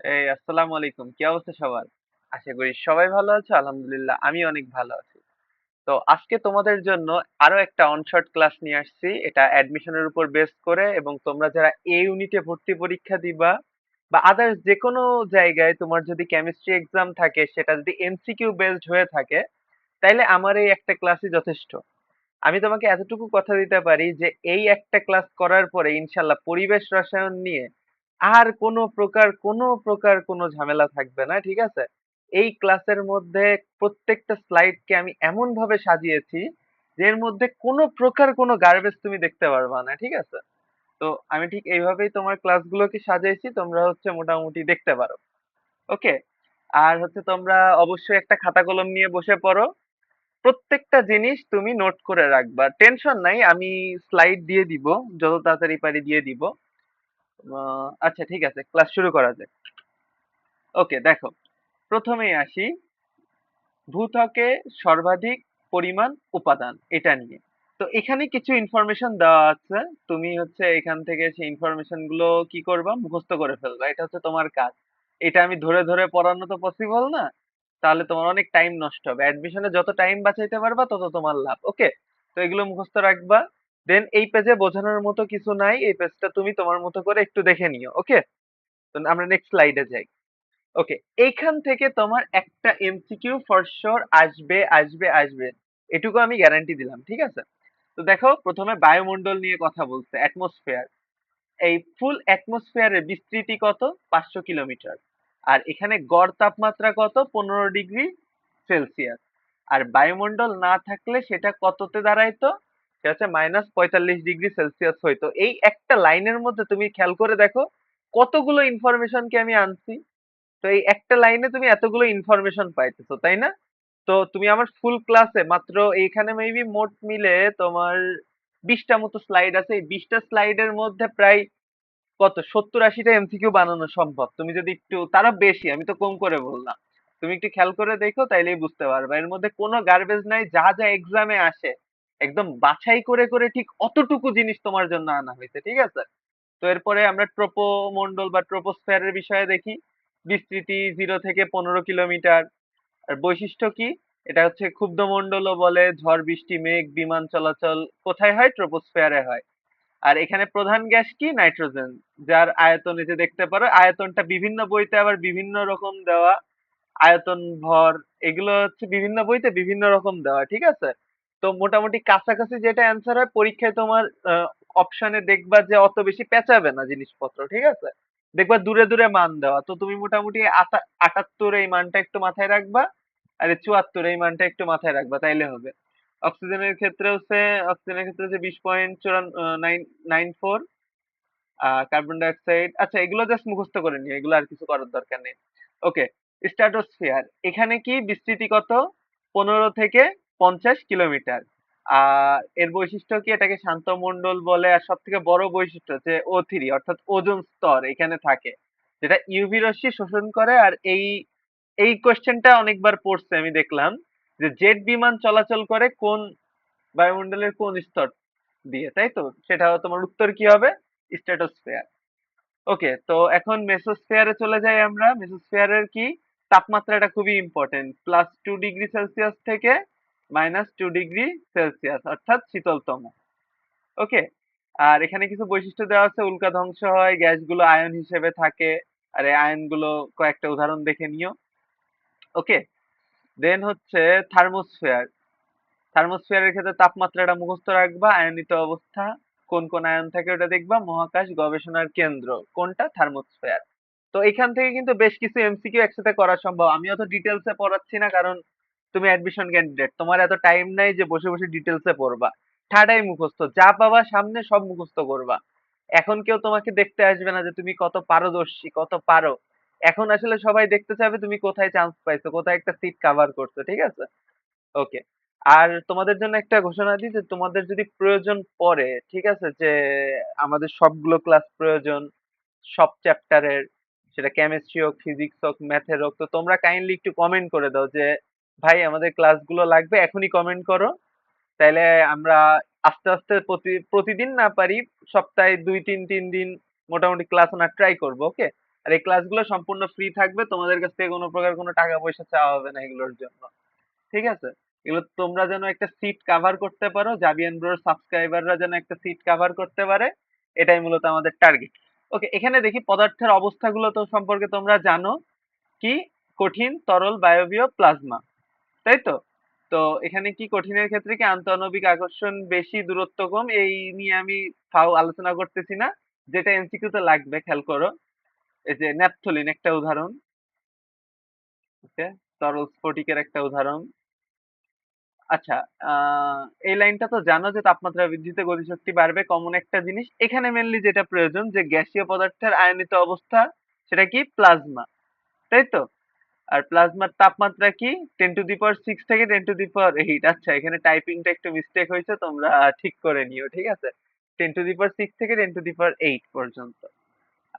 আসসালামু আলাইকুম। কি অবস্থা সবার? আশা করি সবাই ভালো আছো। আলহামদুলিল্লাহ আমি অনেক ভালো আছি। তো আজকে তোমাদের জন্য আরো একটা অনশর্ট ক্লাস নিয়ে আসছি। এটা অ্যাডমিশনের উপর বেস করে, এবং তোমরা যারা এই ইউনিটে ভর্তি পরীক্ষা দিবা বা আদার্স যে কোনো জায়গায় তোমার যদি কেমিস্ট্রি এক্সাম থাকে, সেটা যদি এমসিকিউ বেসড হয়ে থাকে, তাইলে আমার এই একটা ক্লাসই যথেষ্ট। আমি তোমাকে এতটুকু কথা দিতে পারি যে এই একটা ক্লাস করার পরে ইনশাল্লাহ পরিবেশ রসায়ন নিয়ে আর কোনো প্রকার কোনো ঝামেলা থাকবে না, ঠিক আছে? এই ক্লাসের মধ্যে প্রত্যেকটা স্লাইডকে আমি এমন ভাবে সাজিয়েছি যে এর মধ্যে কোনো প্রকার কোনো গার্বেজ তুমি দেখতে পারবা না, ঠিক আছে? তো আমি ঠিক এইভাবেই তোমার ক্লাসগুলোকে সাজিয়েছি, তোমরা হচ্ছে মোটামুটি দেখতে পারো। ওকে। আর হচ্ছে তোমরা অবশ্যই একটা খাতা কলম নিয়ে বসে পড়ো। প্রত্যেকটা জিনিস তুমি নোট করে রাখবা, টেনশন নাই, আমি স্লাইড দিয়ে দিব, যত তাড়াতাড়ি পারি দিয়ে দিব। আচ্ছা ঠিক আছে, ক্লাস শুরু করা যাক। ওকে, দেখো, প্রথমেই আসি ভূত্বকে সর্বাধিক পরিমাণ উপাদান এটা নিয়ে। তো এখানে কিছু ইনফরমেশন দেওয়া আছে, তুমি হচ্ছে এখান থেকে সেই ইনফরমেশন গুলো কি করবা, মুখস্থ করে ফেলবা, এটা হচ্ছে তোমার কাজ। এটা আমি ধরে ধরে পড়ানো তো পসিবল না, তাহলে তোমার অনেক টাইম নষ্ট হবে। অ্যাডমিশনে যত টাইম বাঁচাইতে পারবা তত তোমার লাভ। ওকে, তো এগুলো মুখস্থ রাখবা। দেন এই পেজে বোঝানোর মতো কিছু নাই, এই পেজটা তুমি তোমার মতো করে একটু দেখে নিও। ওকে, তো আমরা নেক্সট স্লাইডে যাই। ওকে, এইখান থেকে তোমার একটা এমসিকিউ ফর শিওর আসবে আসবে আসবে, এটুকু আমি গ্যারান্টি দিলাম, ঠিক আছে? তো দেখো, প্রথমে বায়ুমণ্ডল নিয়ে কথা বলছে, অ্যাটমসফেয়ার। এই ফুল অ্যাটমসফিয়ারের বিস্তৃতি কত? 500 কিলোমিটার। আর এখানে গড় তাপমাত্রা কত? 15 ডিগ্রি সেলসিয়াস। আর বায়ুমণ্ডল না থাকলে সেটা কততে দাঁড়াইতো? সেটা হচ্ছে -45 ডিগ্রি সেলসিয়াস হইতো। এই একটা লাইনের মধ্যে তুমি খেয়াল করে দেখো কতগুলো ইনফরমেশনকে আমি আনছি। তো এই একটা লাইনে তুমি এতগুলো ইনফরমেশন পাইতেছো, তাই না? তো তুমি আমার ফুল ক্লাসে মাত্র এইখানে মেবি মোট মিলে তোমার 20টা মতো স্লাইড আছে। এই 20টা স্লাইডের মধ্যে প্রায় কত 70-80টা এমসিকিউ বানানো সম্ভব, তুমি যদি একটু, তারা বেশি, আমি তো কম করে বললাম। তুমি একটু খেয়াল করে দেখো, তাইলেই বুঝতে পারবে এর মধ্যে কোনো গার্বেজ নাই। যা যা এক্সামে আসে একদম বাছাই করে করে ঠিক অতটুকু জিনিস তোমার জন্য আনা হয়েছে, ঠিক আছে? তো এরপরে আমরা ট্রোপোমন্ডল বা ট্রোপোস্ফিয়ারের বিষয়ে দেখি। বিস্তৃতি 0 থেকে 15 কিলোমিটার। আর বৈশিষ্ট্য কি? এটা হচ্ছে ক্ষুব্ধমণ্ডলও বলে, ঝড় বৃষ্টি মেঘ বিমান চলাচল কোথায় হয়? ট্রোপোস্ফিয়ারে হয়। আর এখানে প্রধান গ্যাস কি? নাইট্রোজেন। যার আয়তন এই যে দেখতে পারো, আয়তনটা বিভিন্ন বইতে আবার বিভিন্ন রকম দেওয়া। আয়তন, ভর, এগুলো হচ্ছে বিভিন্ন বইতে বিভিন্ন রকম দেওয়া, ঠিক আছে? তো মোটামুটি কাছাকাছি যেটা অ্যান্সার হয় পরীক্ষায় তোমার অপশনে দেখবা যে অত বেশি পেঁচাবে না জিনিসপত্র, ঠিক আছে? দেখবা দূরে দূরে মান দেওয়া, তো তুমি মোটামুটি 78 এই মানটা একটু মাথায় রাখবা। আর 74 এই মানটা একটু মাথায় রাখবা, তাইলে হবে। অক্সিজেনের ক্ষেত্রে হচ্ছে, অক্সিজেনের ক্ষেত্রে হচ্ছে 20.94। কার্বন ডাই অক্সাইড, আচ্ছা এগুলো জাস্ট মুখস্থ করে নিও, এগুলো আর কিছু করার দরকার নেই। ওকে। স্ট্র্যাটোস্ফিয়ার, এখানে কি বিস্তৃতি কত? 15 থেকে 50 কিলোমিটার। আর এর বৈশিষ্ট্য কি? এটাকে শান্ত মণ্ডল বলে। আর সব থেকে বড় বৈশিষ্ট্য হচ্ছে O3, অর্থাৎ ওজোন স্তর এখানে থাকে, যেটা ইউভি রশ্মি শোষণ করে। আর এই এই কোশ্চেনটা অনেকবার পড়ছে আমি দেখলাম, যে জেট বিমান চলাচল করে কোন বায়ুমণ্ডলের কোন স্তর দিয়ে, তাই তো? সেটা তোমার উত্তর কি হবে? স্ট্র্যাটোস্ফিয়ার। ওকে, তো এখন মেসোস্ফিয়ারে চলে যাই আমরা। মেসোস্ফিয়ারের কি? তাপমাত্রাটা খুবই ইম্পর্টেন্ট, +2 ডিগ্রি সেলসিয়াস থেকে -2 ডিগ্রি সেলসিয়াস, অর্থাৎ শীতলতম। ওকে। আর এখানে কিছু বৈশিষ্ট্য দেওয়া আছে, উল্কা ধ্বংস হয়, গ্যাসগুলো আয়ন হিসেবে থাকে। আর এই আয়নগুলো কয়েকটা উদাহরণ দেখে নিও। ওকে। দেন হচ্ছে থার্মোস্ফিয়ার। থার্মোস্ফিয়ারের ক্ষেত্রে তাপমাত্রাটা মুখস্থ রাখবা, আয়নিত অবস্থা, কোন কোন আয়ন থাকে ওটা দেখবা, মহাকাশ গবেষণার কেন্দ্র কোনটা? থার্মোস্ফিয়ার। তো এখান থেকে কিন্তু বেশ কিছু এমসিকিউ একসাথে করা সম্ভব। আমি অত ডিটেলসে পড়াচ্ছি না, কারণ তুমি অ্যাডমিশন ক্যান্ডিডেট, তোমার এত টাইম নাই যে বসে বসে ডিটেলসে পড়বা। ঠাডাই মুখস্থ, যা পাবা সামনে সব মুখস্থ করবা। এখন কেউ তোমাকে দেখতে আসবে না যে তুমি কত পারদর্শী, কত পারো। এখন আসলে সবাই দেখতে চাবে তুমি কোথায় চান্স পাইছো, কোথায় একটা সিট কাভার করছো, ঠিক আছে? ওকে। আর তোমাদের জন্য একটা ঘোষণা দিই, যে তোমাদের যদি প্রয়োজন পড়ে, ঠিক আছে, যে আমাদের সবগুলো ক্লাস প্রয়োজন সব চ্যাপ্টারের, সেটা কেমিস্ট্রি হোক, ফিজিক্স হোক, ম্যাথের হোক, তো তোমরা কাইন্ডলি একটু কমেন্ট করে দাও যে ভাই আমাদের ক্লাসগুলো লাগবে, এখনই কমেন্ট করো। তাইলে আমরা আস্তে আস্তে প্রতিদিন না পারি, সপ্তাহে 2-3 দিন মোটামুটি ক্লাস আনার ট্রাই করবো। ওকে। আর এই ক্লাসগুলো সম্পূর্ণ ফ্রি থাকবে, তোমাদের কাছ থেকে কোনো প্রকার কোনো টাকা পয়সা চাওয়া হবে না এগুলোর জন্য। ঠিক আছে? এগুলো তোমরা যেন একটা সিট কাভার করতে পারো, জাবিয়ান ব্রোর সাবস্ক্রাইবাররা যেন একটা সিট কাভার করতে পারে, এটাই মূলত আমাদের টার্গেট। ওকে, এখানে দেখি পদার্থের অবস্থাগুলো তো সম্পর্কে তোমরা জানো, কি কঠিন, তরল, বায়বীয়, প্লাজমা, তাই তো? তো এখানে কি কঠিনের ক্ষেত্রে কি আন্তঃআণবিক আকর্ষণ বেশি, দূরত্ব কম, এই নিয়ে আমি ফাও আলোচনা করতেছি না। যেটা এমসিকিউ তে লাগবে খেয়াল করো, এই যে ন্যাপথলিন একটা উদাহরণ। ওকে, তরল স্ফটিকের একটা উদাহরণ। আচ্ছা, এই লাইনটা তো জানো যে তাপমাত্রা বৃদ্ধিতে গতিশক্তি বাড়বে, কমন একটা জিনিস। এখানে মেনলি যেটা প্রয়োজন যে গ্যাসীয় পদার্থের আয়নিত অবস্থা, সেটা কি প্লাজমা, তাই তো? আর প্লাজমার তাপমাত্রা কি 10⁶ থেকে 10⁸ আচ্ছা, এখানে টাইপিংটা একটু মিস্টেক হয়েছে, তোমরা ঠিক করে নিও, ঠিক আছে? 10⁶ থেকে 10⁸ পর্যন্ত।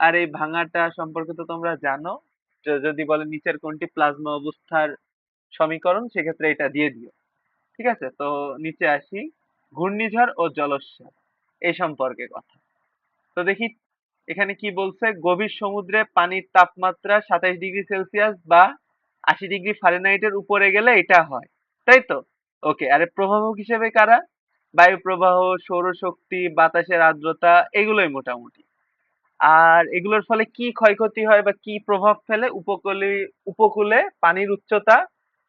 আর এই ভাঙাটা সম্পর্কে তো তোমরা জানো, যদি বলে নিচের কোনটি প্লাজমা অবস্থার সমীকরণ, সেক্ষেত্রে এটা দিয়ে দিও। ঠিক আছে, তো নিচে আসি, ঘূর্ণিঝড় ও জলোচ্ছ্বাস এই সম্পর্কে কথা। তো দেখি এখানে কি বলছে, গভীর সমুদ্রে পানির তাপমাত্রা 27°C বা 80°F উপরে গেলে এটা হয়, তাই তো? ওকে, আরে প্রভাবক হিসেবে কারা? বায়ু প্রবাহ, সৌরশক্তি, বাতাসের আর্দ্রতা, এগুলোই মোটামুটি। আর এগুলোর ফলে কি ক্ষয়ক্ষতি হয় বা কি প্রভাব ফেলে? উপকূলে পানির উচ্চতা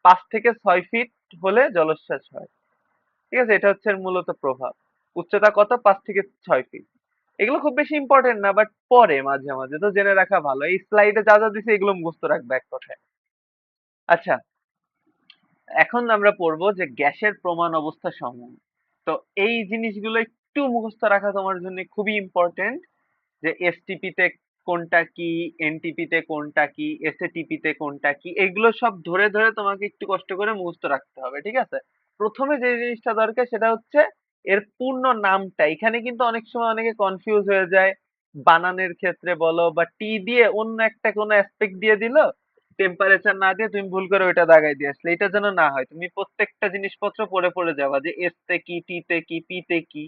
5 থেকে 6 ফিট হলে জলোচ্ছ্বাস হয়। ঠিক আছে, এটা হচ্ছে এর মূলত প্রভাব। উচ্চতা কত? 5 থেকে 6 ফিট। এগুলো খুব বেশি ইম্পর্টেন্ট না, বাট পরে মাঝে মাঝে তো জেনে রাখা ভালো। এই স্লাইডে যা যা দিছে এগুলো মুখস্থ রাখবে এক কথায়। আচ্ছা, এখন আমরা পড়বো যে গ্যাসের প্রমাণ অবস্থা সমূহ। তো এই জিনিসগুলো একটু মুখস্থ রাখা তোমার জন্য খুবই ইম্পর্টেন্ট, যে এসটিপি তে কোনটা কি, এনটিপি তে কোনটা কি, এসএটিপি তে কোনটা কি, এগুলো সব ধরে ধরে তোমাকে একটু কষ্ট করে মুখস্থ রাখতে হবে, ঠিক আছে? প্রথমে যে জিনিসটা দরকার সেটা হচ্ছে এর পূর্ণ নামটা। এখানে কিন্তু অনেক সময় অনেকে কনফিউজ হয়ে যায়, বানানের ক্ষেত্রে বলো বা টি দিয়ে অন্য একটা কোনো অ্যাসপেক্ট দিয়ে দিল, টেম্পারেচার না দিয়ে তুমি ভুল করে ওইটা দাগাই দিয়ে আসলে, এটা যেন না হয়। তুমি প্রত্যেকটা জিনিসপত্র পড়ে পড়ে যাবা, যে এস তে কি, টি তে কি, পি তে কি,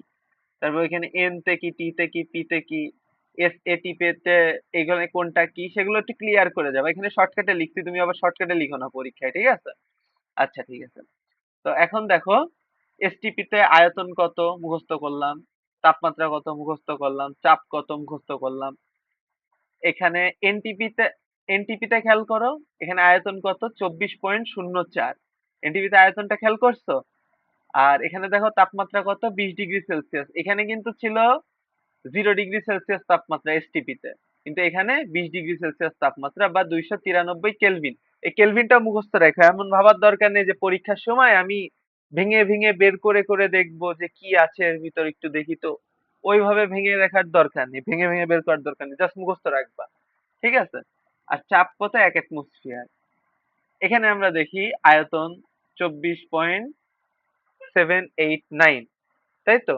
তারপর এখানে এন তে কি, টি তে কি, পি তে কি, এস এটি পেতে এখানে কোনটা কি, সেগুলো একটু ক্লিয়ার করে যাবে। এখানে শর্টকাটে লিখছি, তুমি আবার শর্টকাটে লিখো না পরীক্ষায়, ঠিক আছে? আচ্ছা, ঠিক আছে। তো এখন দেখো, এসটিপি তে আয়তন কত মুখস্থ করলাম, তাপমাত্রা কত মুখস্থ করলাম, চাপ কত মুখস্থ করলাম। এখানে এনটিপি তে খেয়াল করো, এখানে আয়তন কত? 24.04। এনটিপি তে আয়তনটা খেয়াল করছো? আর এখানে দেখো তাপমাত্রা কত? 20°C। এখানে কিন্তু ছিল 0°C তাপমাত্রা এসটিপি তে, কিন্তু এখানে 20°C তাপমাত্রা বা 293 কেলভিন। এই কেলভিনটা মুখস্থ রেখো, এমন ভাবার দরকার নেই যে পরীক্ষার সময় আমি ভেঙে ভেঙে বের করে করে দেখবো যে কি আছে এর ভিতর, একটু দেখি তো। ওইভাবে ভেঙে দেখার দরকার নেই, ভেঙে ভেঙে বের করার দরকার নেই, জাস্ট মুখস্থ রাখবা, ঠিক আছে? আর চাপ কত? 1 atmosphere। এখানে আমরা দেখি আয়তন 24.789, তাই তো?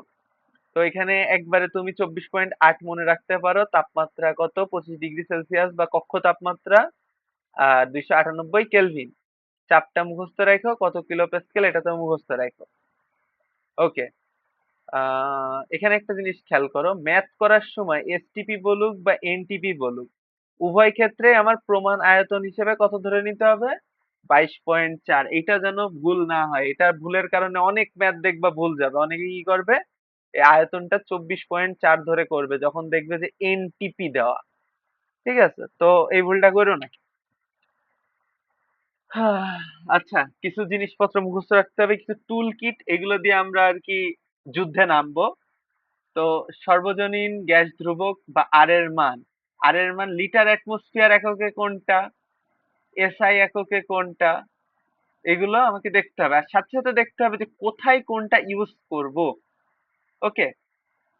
তো এখানে একবারে তুমি 24.8 মনে রাখতে পারো। তাপমাত্রা কত? 25°C বা কক্ষ তাপমাত্রা, আর 298 কেলভিন। চাপটা মুখস্থ রাখো, কত কিলো প্যাসকেল এটা তো মুখস্থ রাখো। ওকে, এখানে একটা জিনিস খেয়াল করো, ম্যাথ করার সময় এসটিপি বলুক বা এনটিপি বলুক, উভয় ক্ষেত্রে আমার প্রমাণ আয়তন হিসেবে কত ধরে নিতে হবে? 22.4। এটা যেন ভুল না হয়, এটা ভুলের কারণে অনেক ম্যাথ দেখবা ভুল যাবে। অনেকে কি করবে, এই আয়তনটা 24.4 ধরে করবে যখন দেখবে যে এনটিপি দেওয়া। ঠিক আছে, তো এই ভুলটা করো না। আচ্ছা, কিছু জিনিসপত্র মুখস্থ রাখতে হবে, কিছু টুল কিট, এগুলো দিয়ে আমরা আর কি যুদ্ধে নামবো। তো সর্বজনীন গ্যাস ধ্রুবক বা আর এর মান, আর এর মান লিটার অ্যাটমসফিয়ার এককে কোনটা, এসআই এককে কোনটা, এগুলো আমাকে দেখতে হবে। আর সাথে সাথে দেখতে হবে যে কোথায় কোনটা ইউজ করব। ওকে,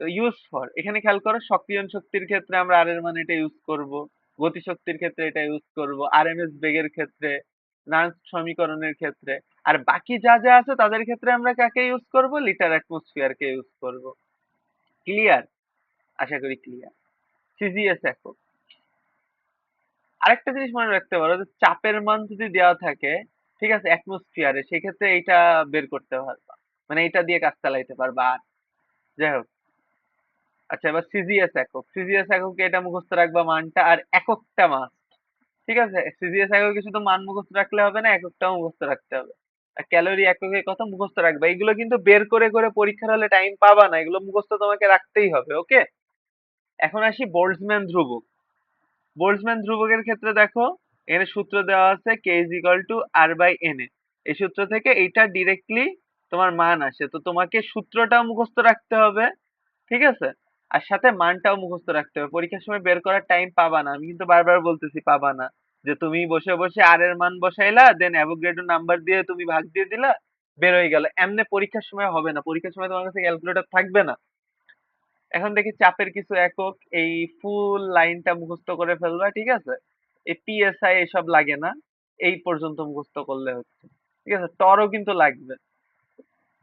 তো ইউজ ফর, এখানে খেয়াল করো, সক্রিয়ণ শক্তির ক্ষেত্রে আমরা আর এর মান এটা ইউজ করব, গতিশক্তির ক্ষেত্রে এটা ইউজ করব, আরএমএস বেগের ক্ষেত্রে, নান্স সমীকরণের ক্ষেত্রে। আর বাকি যা যা আছে তাদের ক্ষেত্রে আমরা কাকে ইউজ করব? লিটার অ্যাটমসফিয়ার কে ইউজ করব। ক্লিয়ার? আশা করি ক্লিয়ার। সিজিএস একক। আরেকটা জিনিস মনে রাখতে পারো, যে চাপের মান যদি দেওয়া থাকে, ঠিক আছে, অ্যাটমসফিয়ারে, সেক্ষেত্রে এইটা বের করতে পারবা, মানে এটা দিয়ে কাজ চালাইতে পারবা। আর যাই হোক, আচ্ছা, এবার সিজিএস একক। সিজিএস এককে এটা মুখস্থ রাখবা মানটা, আর এককটা মাস। ঠিক আছে? সিজিএস এককে শুধু মান মুখস্থ রাখলে হবে না, এককটাও মুখস্থ রাখতে হবে। আর ক্যালোরি এককের কথা মুখস্থ রাখবা। এগুলো কিন্তু বের করে করে পরীক্ষার হলে টাইম পাবা না, এগুলো মুখস্থ তোমাকে রাখতেই হবে। ওকে? এখন আসি বোল্টজম্যান ধ্রুবক। বোল্টজম্যান ধ্রুবকের ক্ষেত্রে দেখো, এখানে সূত্র দেওয়া আছে K is equal to R by N A. এই সূত্র থেকে এইটা ডিরেক্টলি তোমার মান আসে, তো তোমাকে সূত্রটাও মুখস্থ রাখতে হবে। ঠিক আছে? আর সাথে মানটাও মুখস্থ রাখতে হবে, পরীক্ষার সময় বের করার টাইম পাবা না। আমি কিন্তু বারবার বলতেছি পাবা না, যে তুমি বসে বসে আর এর মান বসাইলা, দেন অ্যাভোগাড্রো নাম্বার দিয়ে তুমি ভাগ দিয়ে দিলা, বের হয়ে গেল। এমনি পরীক্ষার সময় হবে না, পরীক্ষার সময় তোমার কাছে ক্যালকুলেটর থাকবে না। এখন দেখি চাপের কিছু একক, এই ফুল লাইনটা মুখস্থ করে ফেলবা। ঠিক আছে? এই পিএসআই এসব লাগে না, এই পর্যন্ত মুখস্থ করলে হচ্ছে। ঠিক আছে? টরও কিন্তু লাগবে।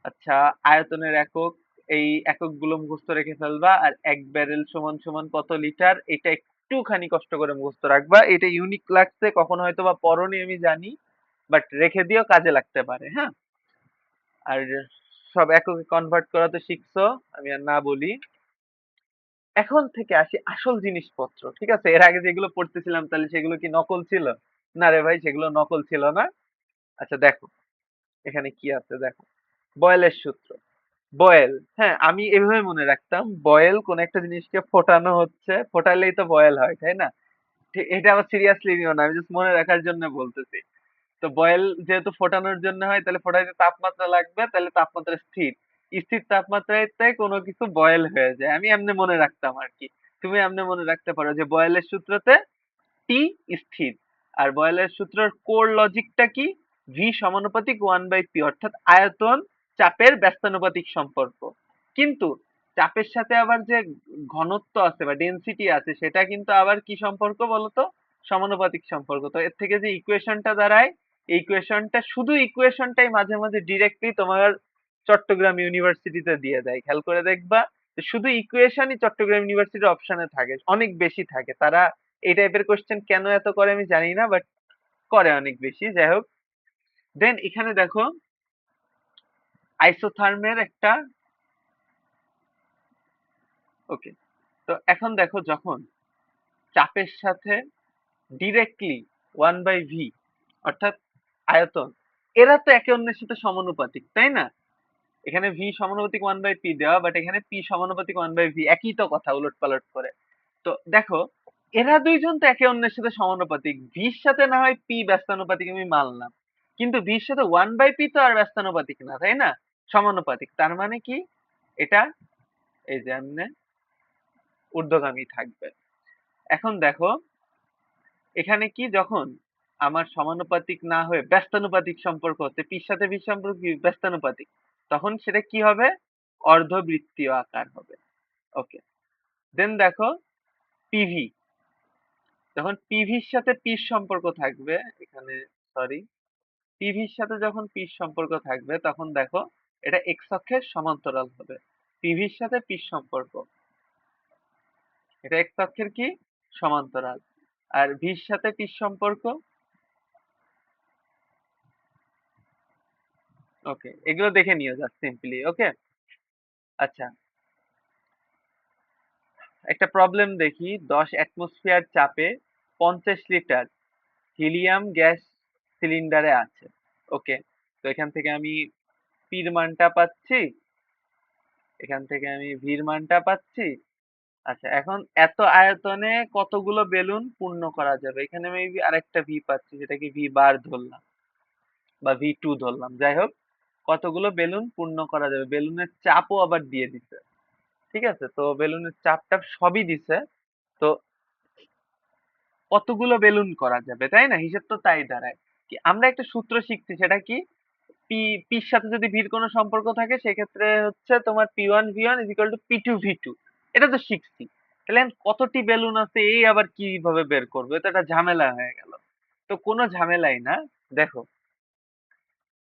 আচ্ছা, আয়তনের একক, এই একক গুলো মুখস্থ রেখে ফেলবা। আর এক ব্যারেল সমান সমান কত লিটার, এটা একটুখানি কষ্ট করে মুখস্থ রাখবা। এটা ইউনিক লাগছে, কখনো হয়তো বা পড়োনি আমি জানি, বাট রেখে দিও, কাজে লাগতে পারে। হ্যাঁ? আর সব এককে কনভার্ট করা তো শিখছো, আমি আর না বলি। এখন থেকে আসি আসল জিনিসপত্র। ঠিক আছে? এর আগে যেগুলো পড়তেছিলাম তাহলে সেগুলো কি নকল ছিল? না রে ভাই, সেগুলো নকল ছিল না। আচ্ছা দেখো, এখানে কি আছে দেখো। বয়েলের সূত্র। বয়েল, হ্যাঁ, আমি এভাবে মনে রাখতাম, বয়েল কোন একটা জিনিসকে ফোটানো হচ্ছে, ফোটালেই তো বয়েল হয়, তাই না? এটা আবার সিরিয়াসলি নিও না, আমি জাস্ট মনে রাখার জন্য বলতেছি। তো বয়েল যেহেতু ফোটানোর জন্য হয়, তাহলে ফোটাইতে তাপমাত্রা লাগবে, তাহলে তাপমাত্রা স্থির। স্থির তাপমাত্রায় কোনো কিছু বয়েল হয়ে যায়, আমি এমনি মনে রাখতাম আর কি। তুমি এমনি মনে রাখতে পারো যে বয়েলের সূত্রতে টি স্থির। আর বয়েলের সূত্রের কোর লজিকটা কি? ভি সমানুপাতিক 1/p, অর্থাৎ আয়তন চাপের ব্যস্তানুপাতিক সম্পর্ক। কিন্তু চাপের সাথে আবার যে ঘনত্ব আছে বা ডেনসিটি আছে, সেটা কিন্তু আবার কি সম্পর্ক বলতো? সমানুপাতিক সম্পর্ক। তো এর থেকে যে ইকুয়েশনটা দাঁড়ায়, এই ইকুয়েশনটা, শুধু ইকুয়েশনটাই মাঝে মাঝে ডিরেক্টলি তোমার চট্টগ্রাম ইউনিভার্সিটিতে দিয়ে দেয়, খেয়াল করে দেখবা। শুধু ইকুয়েশনই চট্টগ্রাম ইউনিভার্সিটির অপশনে থাকে, অনেক বেশি থাকে। তারা এই টাইপের কোশ্চেন কেন এত করে আমি জানি না, বাট করে অনেক বেশি। যাই হোক, দেন এখানে দেখো আইসোথার্মের একটা, ওকে। তো এখন দেখো, যখন চাপের সাথে ডিরেক্টলি 1/v, অর্থাৎ আয়তন, এরা তো একে অন্যের সাথে সমানুপাতিক, তাই না? এখানে ভি সমানুপাতিক 1/p দেওয়া, বাট এখানে পি সমানুপাতিক 1/v, একই তো কথা, উলট পালট করে। তো দেখো, এরা দুইজন তো একে অন্যের সাথে সমানুপাতিক, ভির সাথে না হয় পি ব্যস্তানুপাতিক আমি মানলাম, কিন্তু ভির সাথে 1/p তো আর ব্যস্তানুপাতিক না, তাই না? সমানুপাতিক। তার মানে কি? এটা এই যে এমনে ঊর্ধ্বগামী থাকবে। এখন দেখো, এখানে কি, যখন আমার সমানুপাতিক না হয়ে ব্যস্তানুপাতিক সম্পর্ক হচ্ছে, পির সাথে ভির সম্পর্ক কি ব্যস্তানুপাতিক, তখন সেটা কি হবে? অর্ধবৃত্তীয় আকার হবে। ওকে। দেন দেখো পিভি, যখন পিভির সাথে পির সম্পর্ক থাকবে, এখানে সরি, পিভির সাথে যখন পির সম্পর্ক থাকবে, তখন দেখো এটা এক্স অক্ষের সমান্তরাল হবে। পিভির সাথে পির সম্পর্ক, এটা এক্স অক্ষের কি? সমান্তরাল। আর ভির সাথে পির সম্পর্ক, ওকে, এগুলো দেখে নিও জাস্ট সিম্পলি। ওকে? আচ্ছা, একটা প্রবলেম দেখি। 10 অ্যাটমসফিয়ার চাপে 50 লিটার হিলিয়াম গ্যাস সিলিন্ডারে আছে। ওকে। তো এখান থেকে আমি পির মানটা পাচ্ছি, এখান থেকে আমি ভির মানটা পাচ্ছি। আচ্ছা, এখন এত আয়তনে কতগুলো বেলুন পূর্ণ করা যাবে? এখানে মেবি আরেকটা ভি পাচ্ছি, যেটাকে ভি বার ধরলাম বা ভি2 ধরলাম। যাই হোক, কতগুলো বেলুন পূর্ণ করা যাবে, বেলুনের চাপও আবার দিয়ে দিছে। ঠিক আছে? তো বেলুনের চাপটা সবই দিছে। তো কতগুলো বেলুন করা যাবে, তাই না? হিসেব তো তাই দাঁড়ায়। কি আমরা একটা সূত্র শিখছি, সেটা কি? পি, পির সাথে যদি ভির কোনো সম্পর্ক থাকে, সেক্ষেত্রে হচ্ছে তোমার P1V1 is equal to P2V2। এটা তো শিখছি। তাহলে কতটি বেলুন আছে, এই আবার কিভাবে বের করবো? এটা একটা ঝামেলা হয়ে গেল। তো কোনো ঝামেলাই না। দেখো,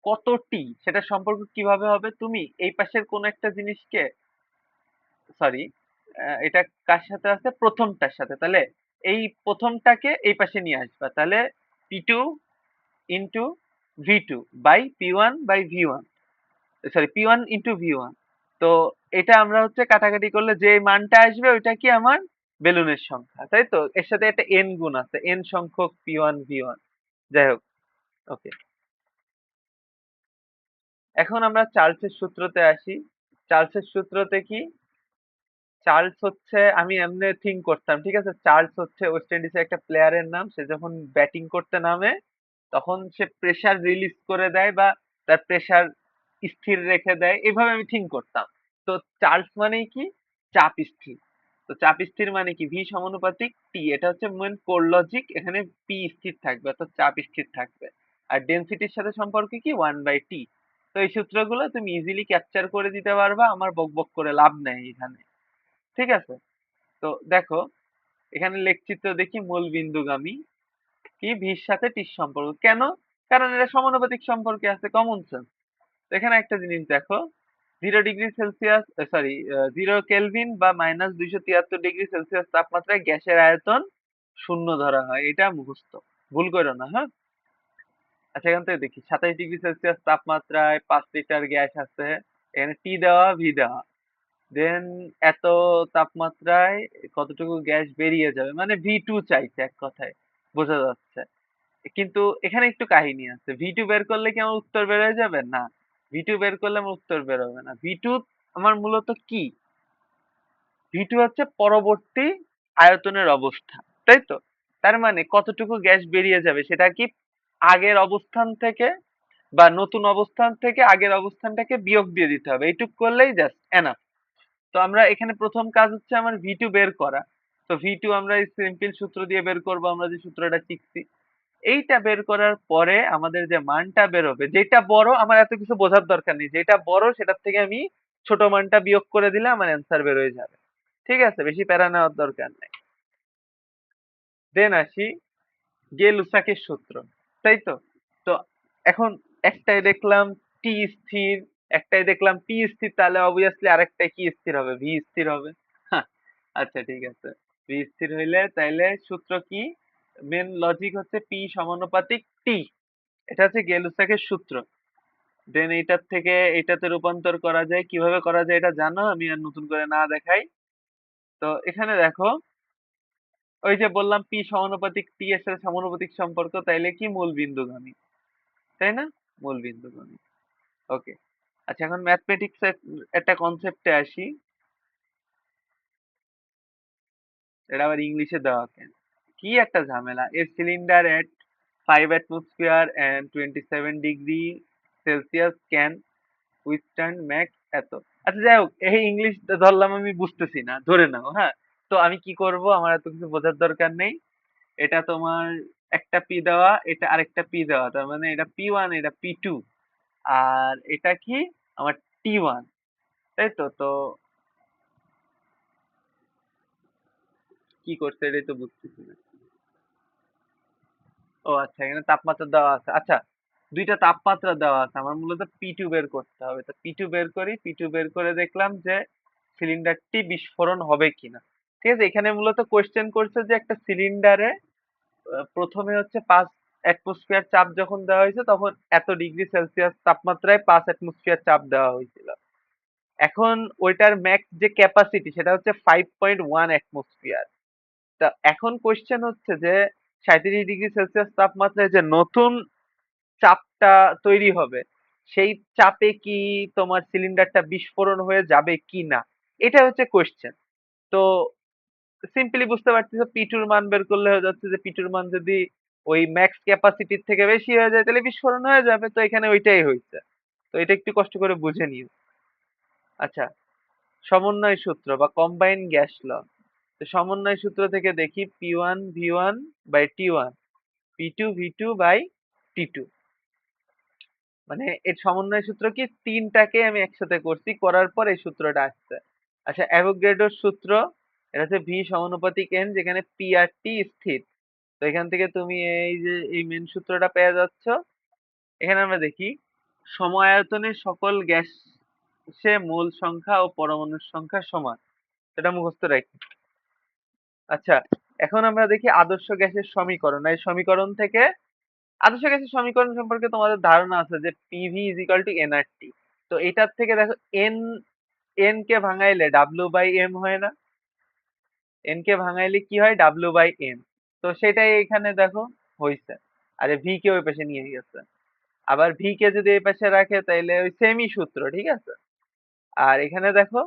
কতটি সেটা সম্পর্ক কিভাবে হবে? তুমি এই পাশের কোন একটা জিনিসকে, সরি, এটা কার সাথে আছে? প্রথমটার সাথে। তাহলে এই প্রথমটাকে এই পাশে নিয়ে আসবা, তাহলে P2 into V2 by P1 by V1, sorry, P1 into V1। তো এটা আমরা হচ্ছে কাটাকাটি করলে যে মানটা আসবে ওইটা কি আমার বেলুনের সংখ্যা, তাই তো? এর সাথে একটা এন গুণ আছে, এন সংখ্যক P1 V1। যাই হোক, ওকে। এখন আমরা চার্লসের সূত্রতে আসি। চার্লসের সূত্রতে কি, চার্লস হচ্ছে, আমি এমনি থিঙ্ক করতাম, ঠিক আছে? চার্লস হচ্ছে ওয়েস্ট ইন্ডিজের একটা প্লেয়ারের নাম। সে যখন ব্যাটিং করতে নামে তখন সে প্রেসার রিলিজ করে দেয় বা তার প্রেসার স্থির রেখে দেয়, এভাবে আমি থিঙ্ক করতাম। তো চার্লস মানেই কি, চাপ স্থির। তো চাপ স্থির মানে কি, ভি সমানুপাতিক টি, এটা হচ্ছে মেন কোর লজিক। এখানে পি স্থির থাকবে অর্থাৎ চাপ স্থির থাকবে। আর ডেনসিটির সাথে সম্পর্ক কি, 1/T। তো এই সূত্রগুলো তুমি ইজিলি ক্যাপচার করে দিতে পারবা, আমার বক বক করে লাভ নেই এখানে, ঠিক আছে? তো দেখো, এখানে লেখচিত্র দেখি, মূল বিন্দুগামী কি, ভির সাথে টির সম্পর্ক কেন, কারণ এরা সমানুপাতিক সম্পর্কে আছে, কমন সেন্স। এখানে একটা জিনিস দেখো, 0 ডিগ্রি সেলসিয়াস, সরি, 0 কেলভিন বা -273 ডিগ্রি সেলসিয়াস তাপমাত্রায় গ্যাসের আয়তন 0 ধরা হয়, এটা মুখস্থ, ভুল করো না, হ্যাঁ? আচ্ছা, এখান থেকে দেখি, 27 ডিগ্রি সেলসিয়াস তাপমাত্রায় 5 লিটার গ্যাস আছে, এখানে টি দেওয়া, ভি দেওয়া, দেন এত তাপমাত্রায় কতটুকু গ্যাস বেরিয়ে যাবে, মানে V2 চাইছে এক কথায়, বোঝা যাচ্ছে। কিন্তু এখানে একটু কাহিনী আছে, V2 বের করলে কি আমার উত্তর বের হয়ে যাবে? না, V2 বের করলে আমার উত্তর বের হবে না। V2 আমার মূলত কি, V2 হচ্ছে পরবর্তী আয়তনের অবস্থা, তাই তো? তার মানে কতটুকু গ্যাস বেরিয়ে যাবে সেটা কি আগের অবস্থান থেকে বা নতুন অবস্থান থেকে আগের অবস্থানটাকে বিয়োগ দিয়ে দিতে হবে, এইটুক করলেই জাস্ট এনাফ। তো আমরা এখানে প্রথম কাজ হচ্ছে আমার V2 বের করা। তো V2 আমরা এই সিম্পল সূত্র দিয়ে বের করবো, আমরা যে সূত্রটা শিখছি। এইটা বের করার পরে আমাদের যে মানটা বেরোবে, যেটা বড়, আমার এত কিছু বোঝার দরকার নেই, যেটা বড় সেটার থেকে আমি ছোট মানটা বিয়োগ করে দিলে আমার অ্যান্সার বের হয়ে যাবে, ঠিক আছে? বেশি প্যারা নেওয়ার দরকার নেই। দেন আসি গে লুসাকের সূত্র, তাই তো? তো এখন একটাই দেখলাম টি স্থির, একটাই দেখলাম পি স্থির, তাহলে অবভিয়াসলি আরেকটাই কি স্থির হবে, ভি স্থির হবে। হ্যাঁ, আচ্ছা ঠিক আছে। ভি স্থির হইলে তাইলে সূত্র কি, মেন লজিক হচ্ছে পি সমানুপাতিক টি, এটা হচ্ছে গে লুসাকের সূত্র। দেন এইটার থেকে এইটাতে রূপান্তর করা যায়, কিভাবে করা যায় এটা জানো, আমি আর নতুন করে না দেখাই। তো এখানে দেখো, ওই যে বললাম পি সমানুপাতিক টি এর সাথে সমানুপাতিক সম্পর্ক, তাইলে কি মূল বিন্দুগামী, তাই না? মূল বিন্দুগামী, ওকে। আচ্ছা, এখন ম্যাথমেটিক্স একটা কনসেপ্টে আসি, এটা আবার ইংলিশে দেওয়া কেন, কি একটা ঝামেলা। A cylinder at 5 atmosphere and 27 degree Celsius can withstand max এত। আচ্ছা যাই হোক, এই ইংলিশ ধরলাম, আমি বুঝতেছি না, ধরে নাও, হ্যাঁ? তো আমি কি করব, আমার এত কিছু বোঝার দরকার নেই। এটা তোমার একটা পি দেওয়া, এটা আরেকটা পি দেওয়া, তার মানে এটা P1, এটা P2, আর এটা কি আমার T1, তাই তো? তো কি করছে এটাই তো বুঝতেছি না। ও আচ্ছা, এখানে তাপমাত্রা দেওয়া আছে, আচ্ছা। দুইটা তাপমাত্রা দেওয়া আছে, আমার মূলত P2 বের করতে হবে। তো P2 বের করি, P2 বের করে দেখলাম যে সিলিন্ডারটি বিস্ফোরণ হবে কিনা, ঠিক আছে? এখানে মূলত কোয়েশ্চেন করছে যে একটা সিলিন্ডারে প্রথমে হচ্ছে 5 অ্যাটমসফিয়ার চাপ যখন দেওয়া হয়েছে তখন এত ডিগ্রি সেলসিয়াস তাপমাত্রায় 5 অ্যাটমসফিয়ার চাপ দেওয়া হয়েছিল। এখন ওইটার ম্যাক্স যে ক্যাপাসিটি সেটা হচ্ছে 5.1 অ্যাটমসফিয়ার। তা এখন কোয়েশ্চেন হচ্ছে যে 37 ডিগ্রি সেলসিয়াস তাপমাত্রায় যে নতুন চাপটা তৈরি হবে, সেই চাপে কি তোমার সিলিন্ডারটা বিস্ফোরণ হয়ে যাবে কি না, এটা হচ্ছে কোয়েশ্চেন। তো সিম্পলি বুঝতে পারতেছো, P2 মান বের করলে হয়ে যাচ্ছে যে P2 মান যদি ওই ম্যাক্স ক্যাপাসিটির থেকে বেশি হয়ে যায় তাহলে বিস্ফোরণ হয়ে যাবে। তো এখানে ওইটাই হয়েছে। তো এটা একটু কষ্ট করে বুঝে নিও। আচ্ছা, সমন্বয় সূত্র বা কম্বাইন গ্যাস ল। তো সমন্বয় সূত্র থেকে দেখি P1 V1/T1, P2 V2/T2, মানে এর সমন্বয় সূত্র কি, তিনটাকে আমি একসাথে করছি, করার পর এই সূত্রটা আসছে। আচ্ছা, অ্যাভোগাড্রোর সূত্র, এটা হচ্ছে ভি সমানুপাতিক এন, যেখানে পি আর টি স্থির। তো এখান থেকে তুমি এই যে এই মেন সূত্রটা পেয়ে যাচ্ছ। এখানে আমরা দেখি, সমায়তনে সকল গ্যাসে মোল সংখ্যা ও পরমাণুর সংখ্যা সমান, সেটা মুখস্থ রাখি। আচ্ছা, এখন আমরা দেখি আদর্শ গ্যাসের সমীকরণ। এই সমীকরণ থেকে, আদর্শ গ্যাসের সমীকরণ সম্পর্কে তোমাদের ধারণা আছে যে PV is equal to NRT. তো এটার থেকে দেখো, এন এন কে ভাঙাইলে ডাব্লিউ বাই এম হয় না? এন কে ভাঙাইলে কি হয়? W by M. তো সেটাই এখানে দেখো হইছে। আরে ভি কে ওই পাশে নিয়ে গেছে। আবার ভি কে যদি এই পাশে রাখে তাইলে ওই সেমই সূত্র, ঠিক আছে? আর এখানে দেখো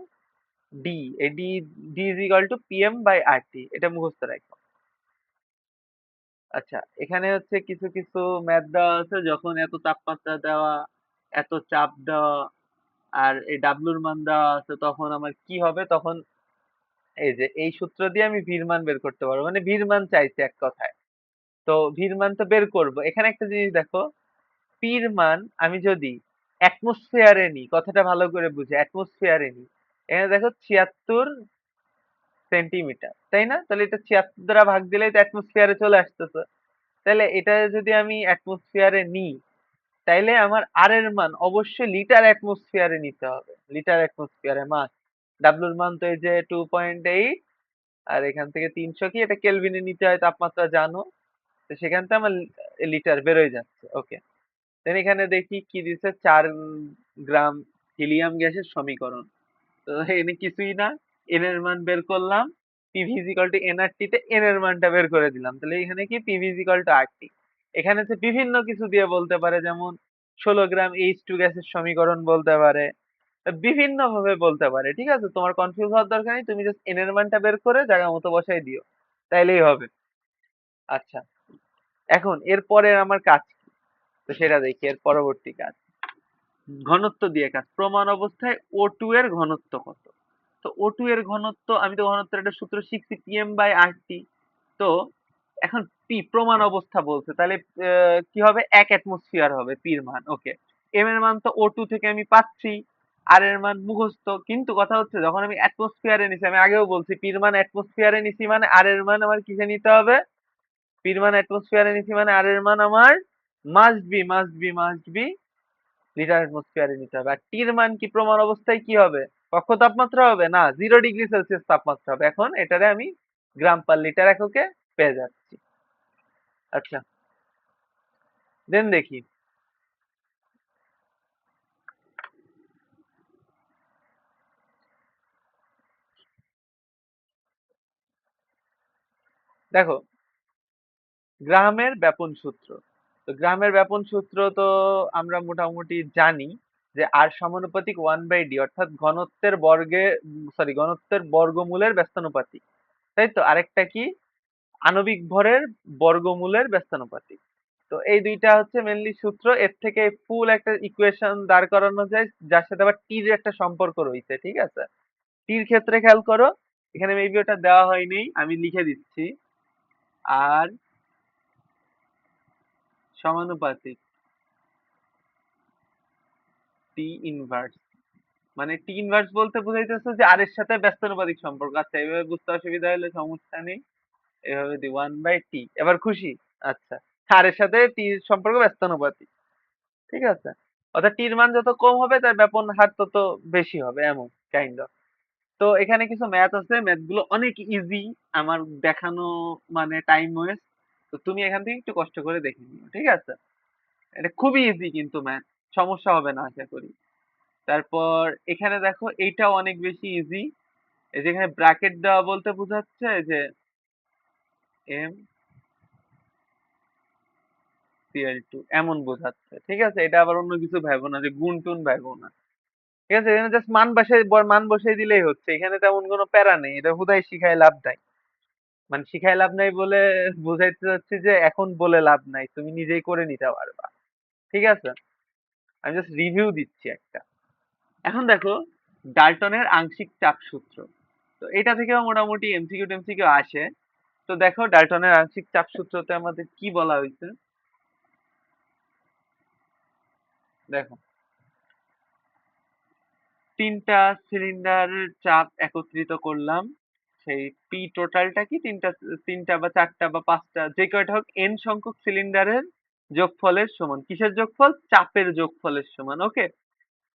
ডি, এই D, D is equal to PM by R T, এটা মুখস্থ রাখো। আচ্ছা, এখানে হচ্ছে কিছু কিছু ম্যাথ দেওয়া আছে, যখন এত তাপমাত্রা দেওয়া, এত চাপ দেওয়া, আর এই ডাব্লুর মান দেওয়া আছে, তখন আমার কি হবে? তখন এই যে এই সূত্র দিয়ে আমি ভির মান বের করতে পারবো, মানে ভির মান চাইছে এক কথায়। তো ভির মান তো বের করব। এখানে একটা জিনিস দেখো, পির মান আমি যদি অ্যাটমসফিয়ারে নিই, কথাটা ভালো করে বুঝে, অ্যাটমসফিয়ারে নিই, এখানে দেখো 76 সেন্টিমিটার, তাই না? তাহলে এটা 76 দ্বারা ভাগ দিলেই তো অ্যাটমসফিয়ারে চলে আসতেছে। তাহলে এটা যদি আমি অ্যাটমসফিয়ারে নিই, তাইলে আমার আর এর মান অবশ্যই লিটার অ্যাটমসফিয়ারে নিতে হবে, লিটার অ্যাটমসফিয়ারে মাস। ডাব্লুর মান তো এই যে 2.8, আর এখান থেকে 300 কি, এটা কেলভিনে নিতে হয়, তাপমাত্রা জানো। তো সেখান থেকে আমার লিটার বেরোয় যাচ্ছে। ওকে, দেন এখানে দেখি কি দিচ্ছে, 4 গ্রাম হিলিয়াম গ্যাসের সমীকরণ। তো এখানে কিছুই না, এন এর মান বের করলাম, PV is equal two nRT তে এন এর মানটা বের করে দিলাম। তাহলে এখানে কি PV is equal two RT. এখানে হচ্ছে বিভিন্ন কিছু দিয়ে বলতে পারে, যেমন 16 গ্রাম এইচ টু গ্যাসের সমীকরণ বলতে পারে, বিভিন্ন ভাবে বলতে পারে, ঠিক আছে? তোমার কনফিউজ হওয়ার দরকার নেই, তুমি জাস্ট এন এর মানটা বের করে জায়গা মতো বসাই দিও, তাইলেই হবে। আচ্ছা, এখন এরপরে আমার কাজ কি? তো সেটা দেখি, এর পরবর্তী কাজ ঘনত্ব দিয়ে কাজ। প্রমাণ অবস্থায় ও টু এর ঘনত্ব কত? তো ও টু এর ঘনত্ব, আমি তো ঘনত্বের একটা সূত্র শিখছি, পিএম বাই আর টি। তো এখন পি প্রমাণ অবস্থা বলছে, তাহলে কি হবে? 1 অ্যাটমসফিয়ার হবে পির মান। ওকে, এম এর মান তো ও টু থেকে আমি পাচ্ছি, আর এর মান মুখস্থ। কিন্তু কথা হচ্ছে, যখন আমি অ্যাটমসফিয়ারে নিছি, আমি আগেও বলছি পির মান অ্যাটমসফিয়ারে নিছি মানে আর এর মান আমার কিসে নিতে হবে? পির মান অ্যাটমসফিয়ারে নিছি মানে আর এর মান আমার মাস্ট বি লিটার অ্যাটমসফিয়ারে নিতে হবে। আর টির মান কি প্রমাণ অবস্থায় কি হবে? কক্ষ তাপমাত্রা হবে না, 0 ডিগ্রি সেলসিয়াস তাপমাত্রা হবে। এখন এটারে আমি গ্রাম পার লিটার এককে পেয়ে যাচ্ছি। আচ্ছা, দেন দেখি, দেখো গ্রাহামের ব্যাপন সূত্র। তো গ্রাহামের ব্যাপন সূত্র তো আমরা মোটামুটি জানি, যে আর সমানুপাতিক 1/d, অর্থাৎ ঘনত্বের বর্গে, সরি, ঘনত্বের বর্গমূলের ব্যস্তানুপাতিক। তাই তো? আরেকটা কি? আণবিক ভরের বর্গমূলের ব্যস্তানুপাতিক। তো এই দুইটা হচ্ছে মেনলি সূত্র। এর থেকে ফুল একটা ইকুয়েশন দাঁড় করানো যায়, যার সাথে আবার টির একটা সম্পর্ক রয়েছে, ঠিক আছে? টির ক্ষেত্রে খেয়াল করো, এখানে মেবি ওটা দেওয়া হয়নি, আমি লিখে দিচ্ছি। আর সমানুপাতিক টি ইনভার্স, মানে টি ইনভার্স বলতে বোঝাইতেছে যে আর এর সাথে ব্যস্তানুপাতিক সম্পর্ক। আচ্ছা, এইভাবে বুঝতে অসুবিধা হলে সমস্যা নেই, এভাবে দি 1/t। এবার খুশি? আচ্ছা, আর এর সাথে টি সম্পর্ক ব্যস্তানুপাতিক, ঠিক আছে? অর্থাৎ টির মান যত কম হবে তার ব্যাপন হার তত বেশি হবে, এমন কাইন্ড অফ। তো এখানে কিছু ম্যাথ আছে, ম্যাথ গুলো অনেক ইজি, আমার দেখানো মানে টাইম ওয়েস্ট। তো তুমি এখান থেকে একটু কষ্ট করে দেখে নিও, ঠিক আছে? এটা খুবই ইজি কিন্তু ম্যাথ, সমস্যা হবে না আশা করি। তারপর এখানে দেখো, এইটাও অনেক বেশি ইজি। এই যে এখানে ব্র্যাকেট দেওয়া বলতে বোঝাচ্ছে যে এম সিএল টু, এমন বোঝাচ্ছে, ঠিক আছে? এটা আবার অন্য কিছু ভাবো না, যে গুণ টুন ভাবো না, ঠিক আছে? এখানে জাস্ট মান বসাই দিলেই হচ্ছে, এখানে তেমন কোনো প্যারা নেই, এটা হুদাই শিখায় লাভ নাই। মানে শিখায় লাভ নাই বলে বুঝাইতে চাচ্ছি যে এখন বলে লাভ নাই, তুমি নিজেই করে নিতে পারবা, ঠিক আছে? আমি জাস্ট রিভিউ দিচ্ছি একটা। এখন দেখো ডাল্টনের আংশিক চাপ সূত্র। তো এটা থেকেও মোটামুটি এমসিকিউ টেমসিকিউ আসে। তো দেখো ডাল্টনের আংশিক চাপ সূত্রতে আমাদের কি বলা হয়েছে, দেখো তিনটা সিলিন্ডারের চাপ একত্রিত করলাম, সেই পি টোটালটা কি, তিনটা তিনটা বা চারটা বা পাঁচটা, যে কয়টা হোক, এন সংখ্যক সিলিন্ডারের যোগফলের সমান। কিসের যোগফল? চাপের যোগফলের সমান। ওকে,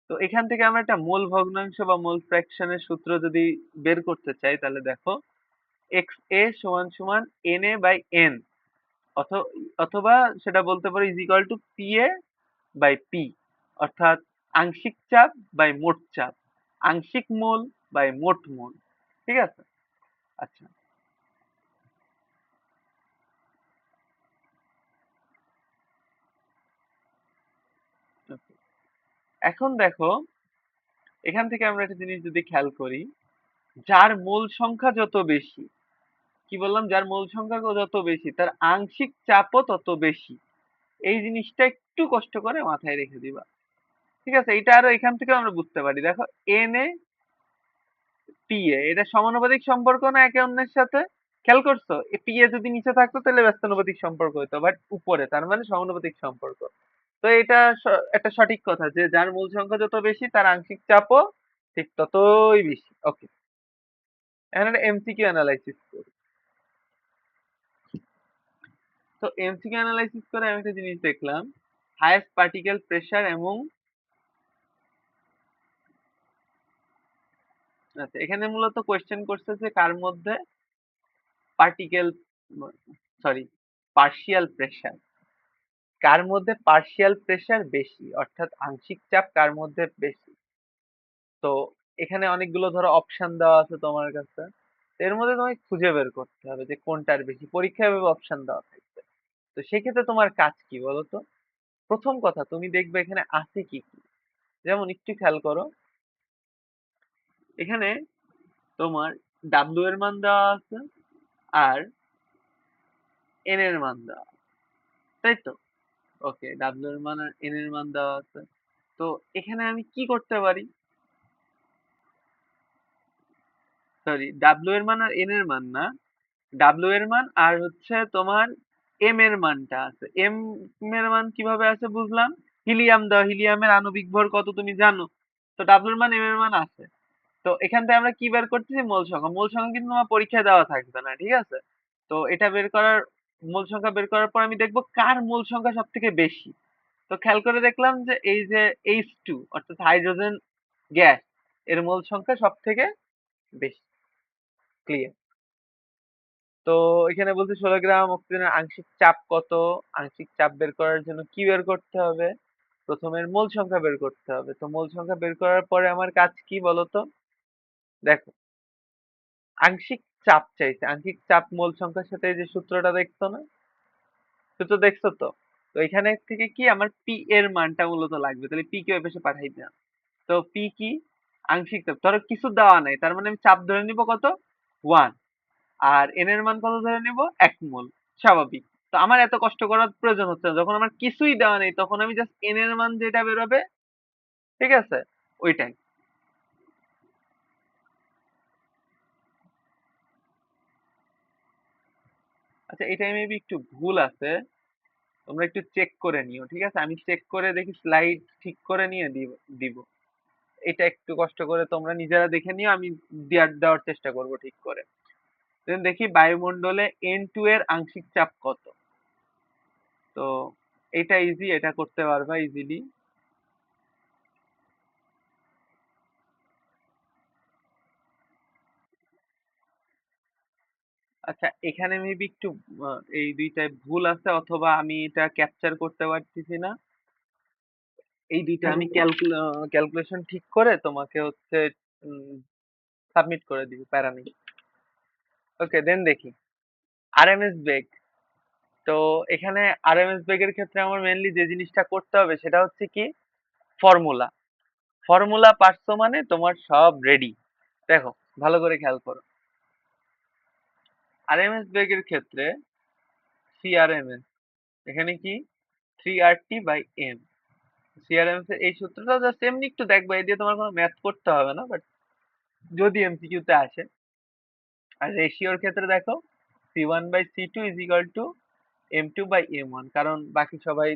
তো এখান থেকে আমরা একটা মোল ভগ্নাংশ বা মোল ফ্র্যাকশনের সূত্র যদি বের করতে চাই, তাহলে দেখো এক্স এ সমান সমান এন এ বাই এন, অথবা সেটা বলতে পারো is equal to P A by P, অর্থাৎ আংশিক চাপ বাই মোট চাপ। আংশিক মোল বাই মোট মোল। ঠিক আছে? আচ্ছা, এখন দেখো, এখান থেকে আমরা একটা জিনিস যদি খেয়াল করি, যার মোল সংখ্যা যত বেশি, কি বললাম, যার মোল সংখ্যা যত বেশি তার আংশিক চাপও তত বেশি। এই জিনিসটা একটু কষ্ট করে মাথায় রেখে দিবা। ঠিক আছে? এটা আরো এখান থেকে আমরা বুঝতে পারি। দেখো, এন এ পি এ এটা সমানুপাতিক সম্পর্ক না একে অন্যের সাথে? খেয়াল করছো? পি এ যদি নিচে থাকতো তাহলে ব্যস্তানুপাতিক সম্পর্ক হতো, বাট উপরে, তার মানে সমানুপাতিক সম্পর্ক। তো এটা একটা সঠিক কথা যে যার মূল সংখ্যা যত বেশি তার আংশিক চাপও ঠিক ততই বেশি। ওকে, এখন একটা এমসিকিউ অ্যানালাইসিস করি। তো এমসিকিউ অ্যানালাইসিস করে আমি একটা জিনিস দেখলাম, হাইয়েস্ট পার্টিকেল প্রেসার এবং, আচ্ছা, এখানে মূলত কোয়েশ্চেন করছে যে কার মধ্যে পার্টিকেল, সরি, পার্শিয়াল প্রেসার, কার মধ্যে পার্শিয়াল প্রেসার বেশি, অর্থাৎ আংশিক চাপ কার মধ্যে বেশি। তো এখানে অনেকগুলো ধরো অপশন দেওয়া আছে তোমার কাছে, এর মধ্যে তোমাকে খুঁজে বের করতে হবে যে কোনটার বেশি। পরীক্ষায় এভাবে অপশন দেওয়া থাকবে। তো সেক্ষেত্রে তোমার কাজ কি বলো তো? প্রথম কথা, তুমি দেখবে এখানে আছে কি কি। যেমন একটু খেয়াল করো, এখানে তোমার ডাব্লিউ এর মান দেওয়া আছে আর এন এর মান দেওয়া আছে, তাই তো? ওকে, ডাব্লিউ এর মান আর এন এর মান দেওয়া আছে। তো এখানে আমি কি করতে পারি, সরি, ডাব্লিউ এর মান আর এন এর মান না, ডাব্লিউ এর মান আর হচ্ছে তোমার এম এর মানটা আছে। এম এর মান কিভাবে আছে বুঝলাম, হিলিয়াম দাও, হিলিয়ামের আণবিক ভর কত তুমি জানো। তো ডাব্লিউ এর মান এম এর মান আছে। তো এখান থেকে আমরা কি বের করতেছি, মোল সংখ্যা। মোল সংখ্যা কিন্তু তোমার পরীক্ষায় দেওয়া থাকবে না, ঠিক আছে? তো এটা বের করার, মোল সংখ্যা বের করার পর আমি দেখবো কার মোল সংখ্যা সব থেকে বেশি। তো খেয়াল করে দেখলাম যে এই যে H2 অর্থাৎ হাইড্রোজেন গ্যাস, এর মোল সংখ্যা সব থেকে বেশি। ক্লিয়ার? তো এখানে বলছে 16 গ্রাম অক্সিজেনের আংশিক চাপ কত। আংশিক চাপ বের করার জন্য কি বের করতে হবে? প্রথমে এর মোল সংখ্যা বের করতে হবে। তো মোল সংখ্যা বের করার পরে আমার কাজ কি বলতো? দেখো, আংশিক চাপ চাইছে, আংশিক চাপ মোল সংখ্যার সাথে এই যে সূত্রটা দেখছো না, সূত্র দেখছো তো? তো এখানে থেকে কি আমার পি এর মানটা মূলত লাগবে, তাহলে পি কে ওই পাশে পাঠাই দিলাম। তো পি কি? আংশিক চাপ, ধরো কিছু দেওয়া নাই, তার মানে আমি চাপ ধরে নিব কত, 1। আর এন এর মান কত ধরে নিব, 1 মোল। স্বাভাবিক। তো আমার এত কষ্ট করার প্রয়োজন হচ্ছে না, যখন আমার কিছুই দেওয়া নেই তখন আমি জাস্ট এন এর মান যেটা বেরোবে, ঠিক আছে, ওইটাই। আচ্ছা, এটাই মেবি একটু ভুল আছে, তোমরা একটু চেক করে নিও, ঠিক আছে? আমি চেক করে দেখি, স্লাইড ঠিক করে নিয়ে দিব দিব। এটা একটু কষ্ট করে তোমরা নিজেরা দেখে নিও, আমি দেওয়ার চেষ্টা করব ঠিক করে। দেন দেখি বায়ুমণ্ডলে N2 এর আংশিক চাপ কত। তো এটা ইজি, এটা করতে পারবা ইজিলি। আচ্ছা, এখানে মেবি একটু এই দুইটায় ভুল আছে, অথবা আমি এটা ক্যাপচার করতে পারতেছি না। এই দুইটা আমি ক্যালকুলেশন ঠিক করে তোমাকে হচ্ছে সাবমিট করে দিব, প্যারা নেই। ওকে, দেন দেখি আরএমএস বেগ। তো এখানে আরএমএস বেগের ক্ষেত্রে আমার মেনলি যে জিনিসটা করতে হবে সেটা হচ্ছে কি, ফর্মুলা। ফর্মুলা পারছো মানে তোমার সব রেডি। দেখো, ভালো করে খেয়াল করো, আরএমএস বেগের ক্ষেত্রে সিআরএমএস, এখানে কি, 3RT/m। সিআরএমএস এর এই সূত্রটা জাস্ট এমনি একটু দেখবা, এই দিয়ে তোমার কোনো ম্যাথ করতে হবে না, বাট যদি এমসিকিউ তে আসে। আর রেশিওর ক্ষেত্রে দেখো, C1/C2 = M2/M1, কারণ বাকি সবাই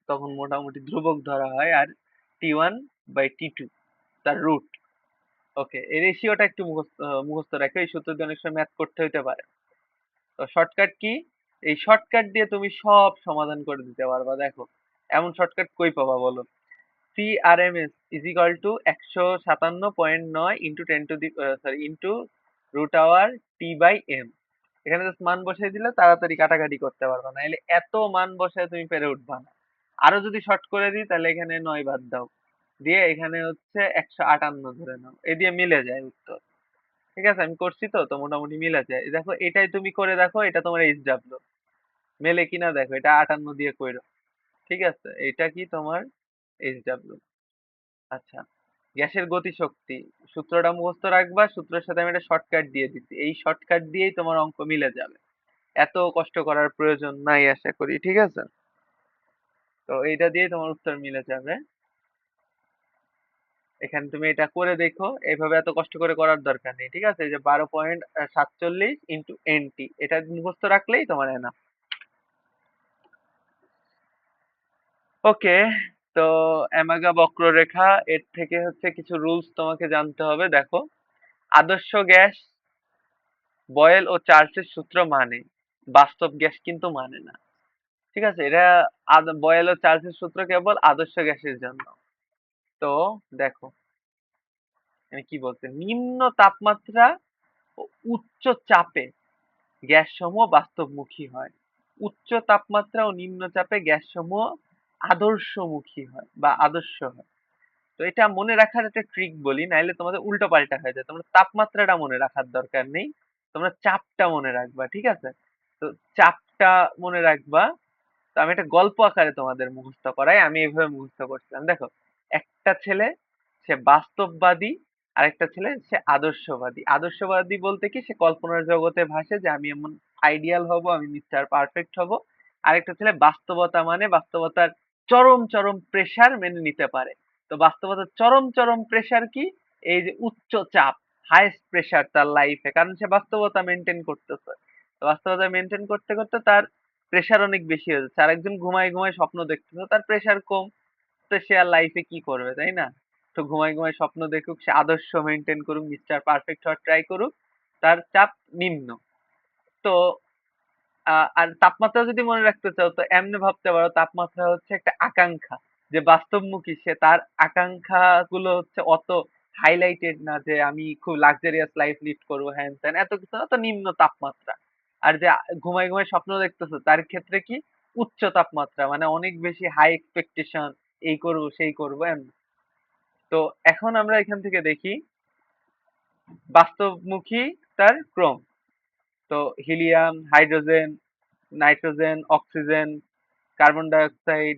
তখন মোটামুটি ধ্রুবক ধরা হয়, আর T1/T2 তার রুট। ওকে, এই রেশিওটা একটু মুখস্থ রাখো, এই সূত্র দিয়ে অনেক সময় ম্যাথ করতে হইতে পারে। তো শর্টকাট কি, এই শর্টকাট দিয়ে তুমি সব সমাধান করে দিতে পারবা। দেখো, এমন শর্টকাট কই পাবা বলো? CRMS = 157.9 into root hour T/m। এখানে জাস্ট মান বসাই দিলে তাড়াতাড়ি কাটাকাটি করতে পারবা, নাহলে এত মান বসায় তুমি পেরে উঠবা না। আরো যদি শর্ট করে দিই তাহলে এখানে 9 বাদ দাও, দিয়ে এখানে হচ্ছে 158 ধরে নাও, এই দিয়ে মিলে যায় উত্তর। ঠিক আছে, আমি করছি তো মোটামুটি মিলে যায়। দেখো এটাই তুমি করে দেখো, এটা তোমার HW মেলে কিনা দেখো, এটা 58 দিয়ে কইরো। ঠিক আছে, এটা কি তোমার HW। আচ্ছা, গ্যাসের গতিশক্তি সূত্রটা মুখস্থ রাখবা, সূত্রের সাথে আমি একটা শর্টকাট দিয়ে দিচ্ছি, এই শর্টকাট দিয়েই তোমার অঙ্ক মিলে যাবে, এত কষ্ট করার প্রয়োজন নাই আশা করি। ঠিক আছে, তো এইটা দিয়ে তোমার উত্তর মিলে যাবে। এখানে তুমি এটা করে দেখো, এইভাবে এত কষ্ট করে করার দরকার নেই। ঠিক আছে, এই যে 12.47 × NT, এটা মুখস্থ রাখলেই তোমার এনা। ওকে, তো অ্যামাগা বক্ররেখা, এর থেকে হচ্ছে কিছু রুলস তোমাকে জানতে হবে। দেখো, আদর্শ গ্যাস বয়েল ও চার্লসের সূত্র মানে, বাস্তব গ্যাস কিন্তু মানে না। ঠিক আছে, এটা বয়েল ও চার্লসের সূত্র কেবল আদর্শ গ্যাসের জন্য। তো দেখো আমি কি বলতে, নিম্ন তাপমাত্রা ও উচ্চ চাপে গ্যাস সমূহ বাস্তবমুখী হয়, উচ্চ তাপমাত্রা ও নিম্ন চাপে গ্যাস সমূহ আদর্শমুখী হয় বা আদর্শ হয়। তো এটা মনে রাখার একটা ট্রিক বলি, নাইলে তোমাদের উল্টো পাল্টা হয়ে যায়। তোমরা তাপমাত্রাটা মনে রাখার দরকার নেই, তোমরা চাপটা মনে রাখবা। ঠিক আছে, তো চাপটা মনে রাখবা। তো আমি একটা গল্প আকারে তোমাদের মুখস্থ করাই, আমি এইভাবে মুখস্থ করছিলাম। দেখো, একটা ছেলে সে বাস্তববাদী, আরেকটা ছেলে সে আদর্শবাদী। আদর্শবাদী বলতে কি, সে কল্পনার জগতে ভাসে যে আমি এমন আইডিয়াল হব, আমি মিস্টার পারফেক্ট হব। আরেকটা ছেলে বাস্তবতা মানে বাস্তবতার চরম চরম প্রেসার মেনে নিতে পারে। তো বাস্তবতার চরম চরম প্রেসার কি, এই যে উচ্চ চাপ, হাইস্ট প্রেসার তার লাইফে, কারণ সে বাস্তবতা মেনটেন করতেছে। তো বাস্তবতা মেনটেন করতে করতে তার প্রেসার অনেক বেশি হয়ে যাচ্ছে। আরেকজন ঘুমায় ঘুমায় স্বপ্ন দেখতেছে, তার প্রেসার কম, তো সে আর লাইফে কি করবে, তাই না? তো ঘুমায় ঘুমায় স্বপ্ন দেখুক, সে আদর্শ মেনটেন করুক, মিস্টার পারফেক্ট হওয়ার ট্রাই করুক, তার চাপ নিম্ন। তো আর তাপমাত্রা যদি মনে রাখতে চাও, তো এমনি ভাবতে পারো, তাপমাত্রা হচ্ছে একটা আকাঙ্ক্ষা, যে বাস্তবমুখী সে, তার আকাঙ্ক্ষা গুলো হচ্ছে অত হাইলাইটেড না যে আমি খুব লাক্সারিয়াস লাইফ লিড করবো, হ্যান ত্যান এত কিছু না, তো নিম্ন তাপমাত্রা। আর যে ঘুমায় ঘুমায় স্বপ্ন দেখতেছে, তার ক্ষেত্রে কি, উচ্চ তাপমাত্রা, মানে অনেক বেশি হাই এক্সপেকটেশন, এই করবো সেই করবো এমন। তো এখন আমরা এখান থেকে দেখি বাস্তবমুখী তার ক্রম। তো helium, hydrogen, nitrogen, oxygen, carbon dioxide,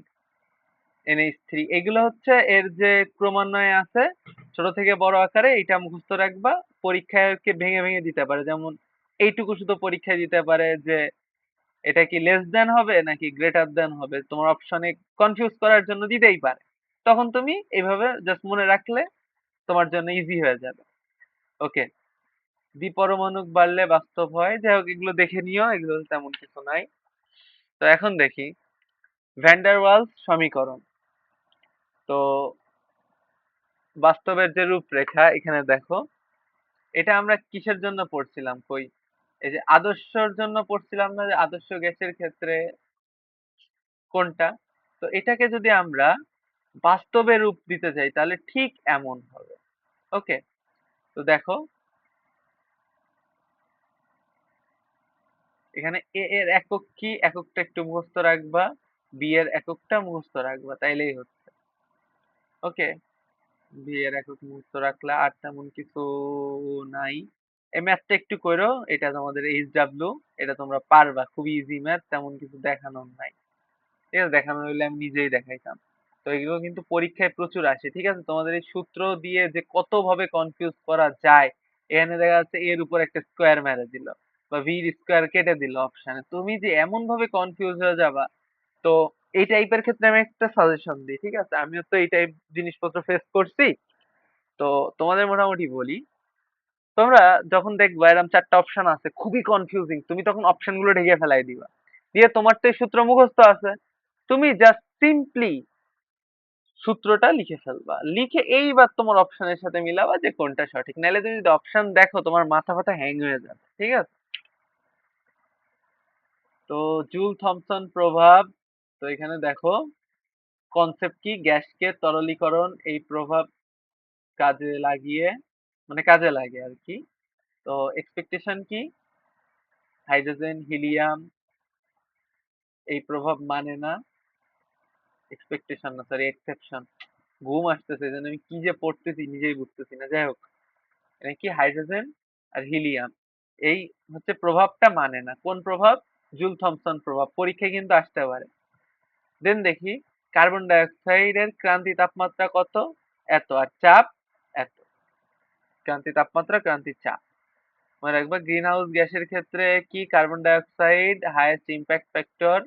NH3, এগুলো হচ্ছে এর যে ক্রমান্বয়ে আছে ছোট থেকে বড় আকারে, এটা মুখস্থ রাখবা। পরীক্ষায় কে ভেঙে ভেঙে দিতে পারে, যেমন এইটুকু শুধু পরীক্ষায় দিতে পারে যে এটা কি লেস দেন হবে নাকি গ্রেটার দেন হবে, তোমার অপশনে কনফিউজ করার জন্য দিতেই পারে। তখন তুমি এইভাবে জাস্ট মনে রাখলে তোমার জন্য ইজি হয়ে যাবে। ওকে, দ্বিপরমাণুক বাড়লে বাস্তব হয়, যাই হোক এগুলো দেখে নিও, এগুলো তেমন কিছু নাই। তো এখন দেখি ভ্যান্ডার ওয়ালস সমীকরণ। তো বাস্তবের যে রূপরেখা এখানে দেখো, এটা আমরা কিসের জন্য পড়ছিলাম কই, এই যে আদর্শর জন্য পড়ছিলাম না, যে আদর্শ গ্যাসের ক্ষেত্রে কোনটা। তো এটাকে যদি আমরা বাস্তবে রূপ দিতে চাই, তাহলে ঠিক এমন হবে। ওকে, তো দেখো এখানে এ এর একক কি, এককটা একটু মুখস্থ রাখবা, বি এর এককটা মুখস্থ রাখবা, তাইলেই হচ্ছে। ওকে, বি এর একক মুখস্থ রাখলা, আর তেমন কিছু নাই। এই ম্যাথটা একটু করো, এটা তোমাদের HW, এটা তোমরা পারবা, খুবই ইজি ম্যাথ, তেমন কিছু দেখানোর নাই। ঠিক আছে, দেখানো হইলে আমি নিজেই দেখাইতাম। তো এগুলো কিন্তু পরীক্ষায় প্রচুর আসে। ঠিক আছে, তোমাদের এই সূত্র দিয়ে যে কত ভাবে কনফিউজ করা যায়, এখানে দেখা যাচ্ছে এর উপর একটা স্কোয়ার মেরে দিল বা ভির স্কোয়ার কেটে দিল অপশানে, তুমি যে এমন ভাবে কনফিউজ হয়ে যাবা। তো এই টাইপের ক্ষেত্রে আমি একটা সাজেশন দিই। ঠিক আছে, আমিও তো এই টাইপ জিনিসপত্র ফেস করছি। তো তোমাদের মোটামুটি বলি, তোমরা যখন দেখবা এরকম চারটা অপশন আছে খুবই কনফিউজিং, তুমি তখন অপশন গুলো ঢেকে ফেলাই দিবা, দিয়ে তোমার তো এই সূত্র মুখস্থ আছে, তুমি জাস্ট সিম্পলি সূত্রটা লিখে ফেলবা, লিখে এইবার তোমার অপশনের সাথে মিলাবা যে কোনটা সঠিক। নাহলে তুমি যদি অপশন দেখো, তোমার মাথা ফাথা হ্যাং হয়ে যাবে। ঠিক আছে, তো জুল থমসন প্রভাব। তো এখানে দেখো কনসেপ্ট কি, গ্যাসকে তরলীকরণ, এই প্রভাব কাজে লাগিয়ে, মানে কাজে লাগে আর কি। তো এক্সপেকটেশন কি, হাইড্রোজেন হিলিয়াম এই প্রভাব মানে না, এক্সপেকটেশন না, সরি এক্সেপশন। ঘুম আসতেছে, এই জন্য আমি কি যে পড়তেছি নিজেই বুঝতেছি না। যাই হোক, এটা কি হাইড্রোজেন আর হিলিয়াম, এই হচ্ছে প্রভাবটা মানে না। কোন প্রভাব? জুল থমসন প্রভাব, পরীক্ষায় কিন্তু আসতে পারে। দেন দেখি, কার্বন ডাই অক্সাইডের ক্রান্তি তাপমাত্রা কত? এত। আর চাপ এত। ক্রান্তি তাপমাত্রা, ক্রান্তি চাপ। মনে রাখবা, গ্রিন হাউস গ্যাসের ক্ষেত্রে কি carbon die oxide highest impact factor,